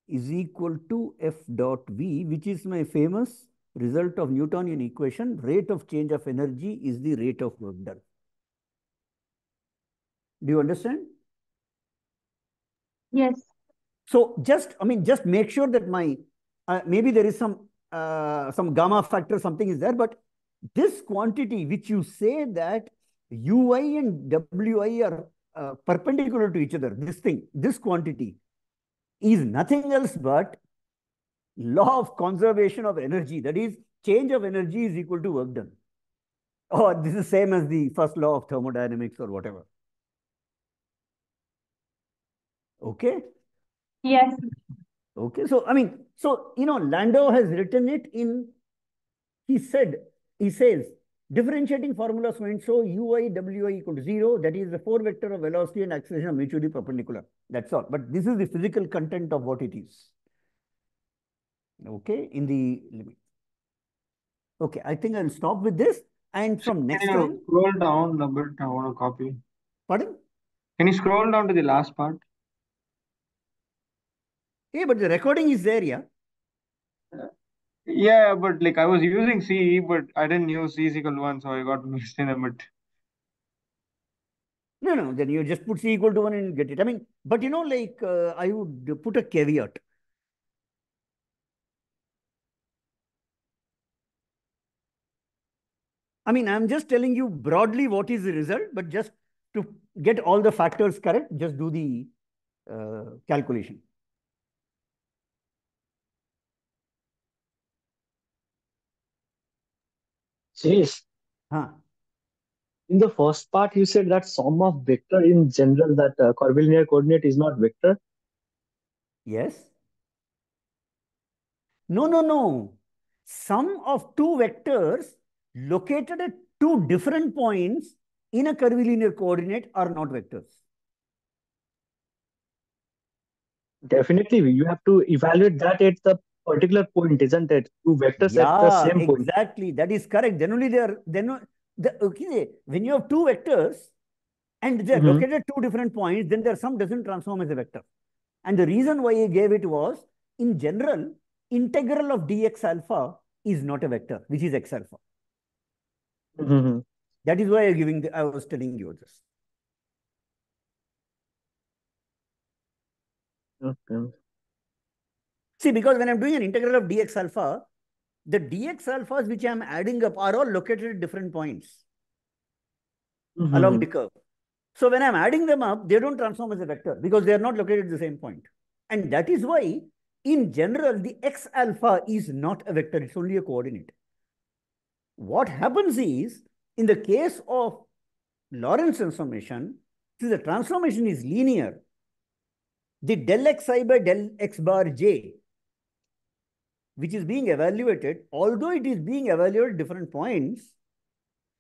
is equal to f dot v, which is my famous result of Newtonian equation. Rate of change of energy is the rate of work done. Do you understand? Yes. So just, just make sure that my, maybe there is some gamma factor, something is there, but this quantity which you say that ui and wi are perpendicular to each other, this thing, this quantity is nothing else but law of conservation of energy. That is, change of energy is equal to work done. Or this is same as the first law of thermodynamics or whatever. Okay? Yes. Okay, so so Landau has written it in, he says, differentiating formulas find so ui wi equal to 0, that is the 4 vector of velocity and acceleration are mutually perpendicular. That's all. But this is the physical content of what it is. Okay, in the limit. Okay, I think I'll stop with this. And from next Can time, you scroll down a bit? I want to copy. pardon? Can you scroll down to the last part? Yeah, but the recording is there, yeah. Yeah, but like I was using CE, but I didn't use C is equal to 1, so I got mixed in a bit. No, then you just put c equal to 1 and get it. But I would put a caveat. I'm just telling you broadly what is the result, but just to get all the factors correct, just do the calculation. Chase, Huh. in the first part, you said that sum of vector in general, that curvilinear coordinate is not vector. Yes. No. Sum of two vectors located at two different points in a curvilinear coordinate are not vectors. Definitely, you have to evaluate that at the particular point, isn't it? Two vectors at the Yeah, same point. exactly. That is correct. Then only they are, okay, when you have two vectors and they are Mm-hmm. located at two different points, then their sum doesn't transform as a vector. And the reason why I gave it was, in general, integral of dx alpha is not a vector, which is x alpha. Mm-hmm. That is why I was telling you this. Okay. See, because when I'm doing an integral of dx alpha, the dx alphas which I'm adding up are all located at different points along Mm-hmm. the curve. So when I'm adding them up, they don't transform as a vector because they are not located at the same point. And that is why, in general, the x alpha is not a vector, it's only a coordinate. What happens is, in the case of Lorentz transformation, since the transformation is linear, the del xi by del x bar j, which is being evaluated, although it is being evaluated at different points,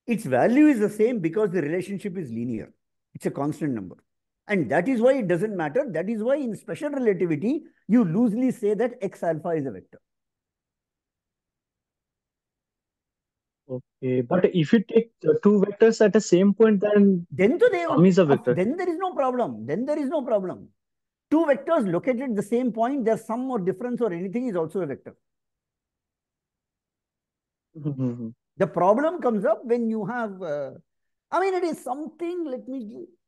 its value is the same because the relationship is linear. It's a constant number. And that is why it doesn't matter. That is why in special relativity, you loosely say that x alpha is a vector. Okay, but if you take two vectors at the same point, then Then, sum is a vector. then there is no problem. Then there is no problem. Two vectors located at the same point, their sum or difference or anything is also a vector. Mm-hmm. The problem comes up when you have, I mean, it is something, let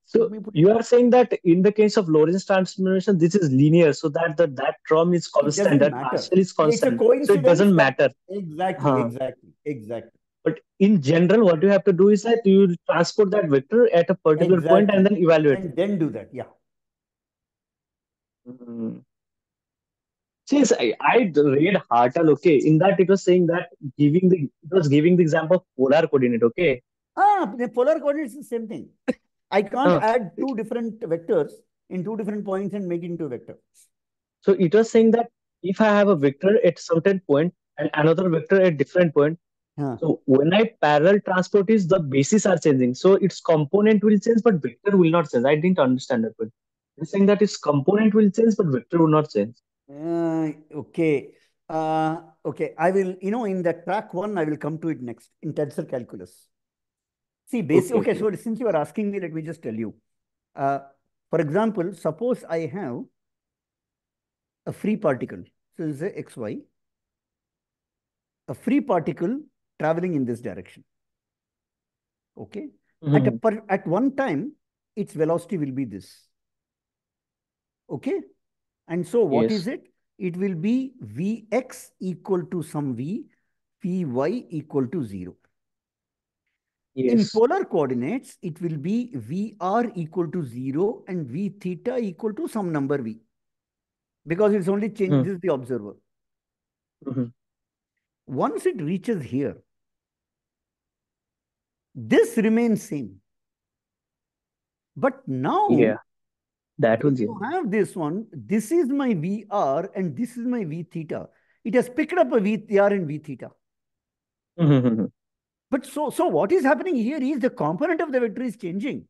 So me put it. you are saying that in the case of Lorentz transformation, this is linear, so that that term is It constant, doesn't that matter. partial is It's a constant, so it coincidence doesn't that, matter. exactly, Huh. exactly. But in general, what you have to do is that you transport that vector at a particular point and Exactly. then evaluate. And then do that. Yeah. Mm. Since I read Hartle, okay, in that it was saying that giving the example of polar coordinate, okay. The polar coordinates is the same thing. I can't Uh, add two different vectors in two different points and make it into a vector. so it was saying that if I have a vector at certain point and another vector at different point, Huh. so when I parallel transport is the bases are changing, so its component will change, but vector will not change. I didn't understand that one. You're saying that its component will change, but vector will not change. Okay. Okay. I will, in the track one, I will come to it next in tensor calculus. See, Okay, okay. okay. So since you are asking me, let me just tell you. Uh, for example, suppose I have a free particle. So this is a xy, a free particle traveling in this direction. Okay. Mhm. At one time, its velocity will be this. Okay. And so what is Yes, it? It will be Vx equal to some V, Vy equal to 0. In yes. polar coordinates, it will be Vr equal to 0 and V theta equal to some number V, because it's only Mhm. changes the observer. Mhm. Once it reaches here, this remains same. But now, Yeah, that when will you change. have this one, this is my Vr and this is my V theta. It has picked up a Vr and V theta. Mhm. But so what is happening here is the component of the vector is changing,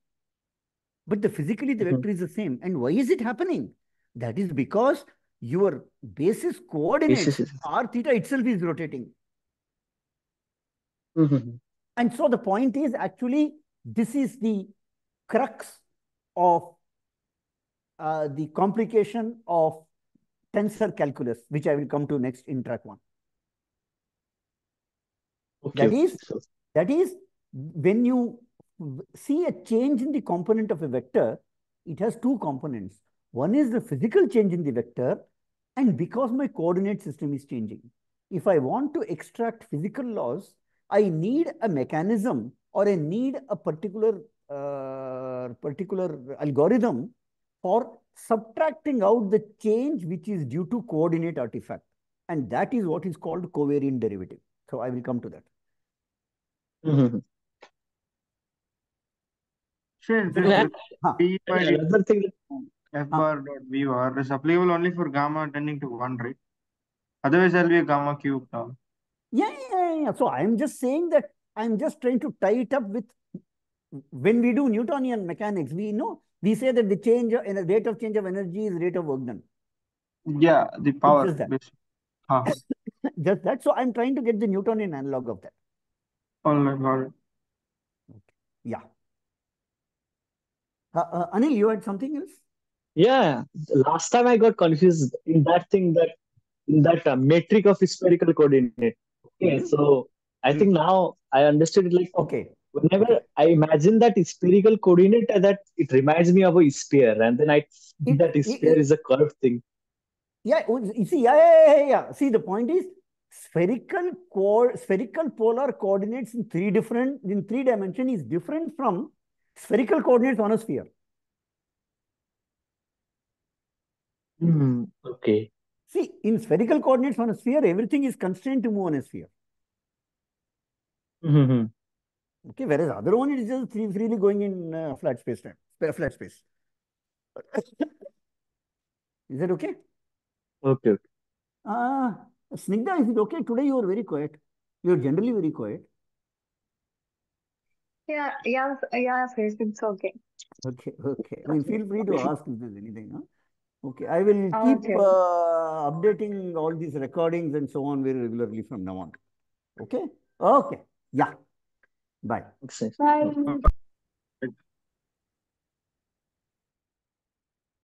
but physically the Mhm. vector is the same. And why is it happening? That is because your basis Basis coordinates is. r theta itself is rotating. Mhm. And so the point is, actually, this is the crux of the complication of tensor calculus, which I will come to next in track one. Okay, That okay. is, So, that is when you see a change in the component of a vector, it has two components. One is the physical change in the vector, and because my coordinate system is changing. If I want to extract physical laws, I need a mechanism or I need a particular algorithm for subtracting out the change which is due to coordinate artifact. And that is what is called covariant derivative. So I will come to that. mhm. Sure, And, this So, huh, d by dt another thing. f huh. bar dot v bar is applicable only for gamma tending to 1, right? Otherwise, there'll be a gamma cube term. Yeah. So I'm just saying that I'm just trying to tie it up with when we do Newtonian mechanics, we say that the change in a rate of change of energy is rate of work done. Yeah, the It's power just that. basically. Huh. Just that. So I'm trying to get the Newtonian analog of that. All right, all right. Okay. Yeah. Anil, you had something else? Yeah, last time I got confused in that thing that in that metric of spherical coordinate. Okay, Mm-hmm. so I think now I understood it. Like Okay. whenever Okay. I imagine that spherical coordinate, that it reminds me of a sphere, and then I see that sphere It is a curved thing. Yeah, you see, yeah. See, the point is spherical polar coordinates in three dimension is different from spherical coordinates on a sphere. Okay. See, in spherical coordinates on a sphere, everything is constrained to move on a sphere. Hmm. Okay, whereas other one is just freely going in flat space. Is that okay? Okay. Uh, Snigdha, is it okay? Today you are very quiet. You are generally very quiet. Yeah, Fiz, it's okay. Okay. I mean, feel free to ask if there's anything. Huh? Okay, I will keep Okay. updating all these recordings and so on very regularly from now on. Okay? Okay. Yeah. Bye. Makes sense. Bye.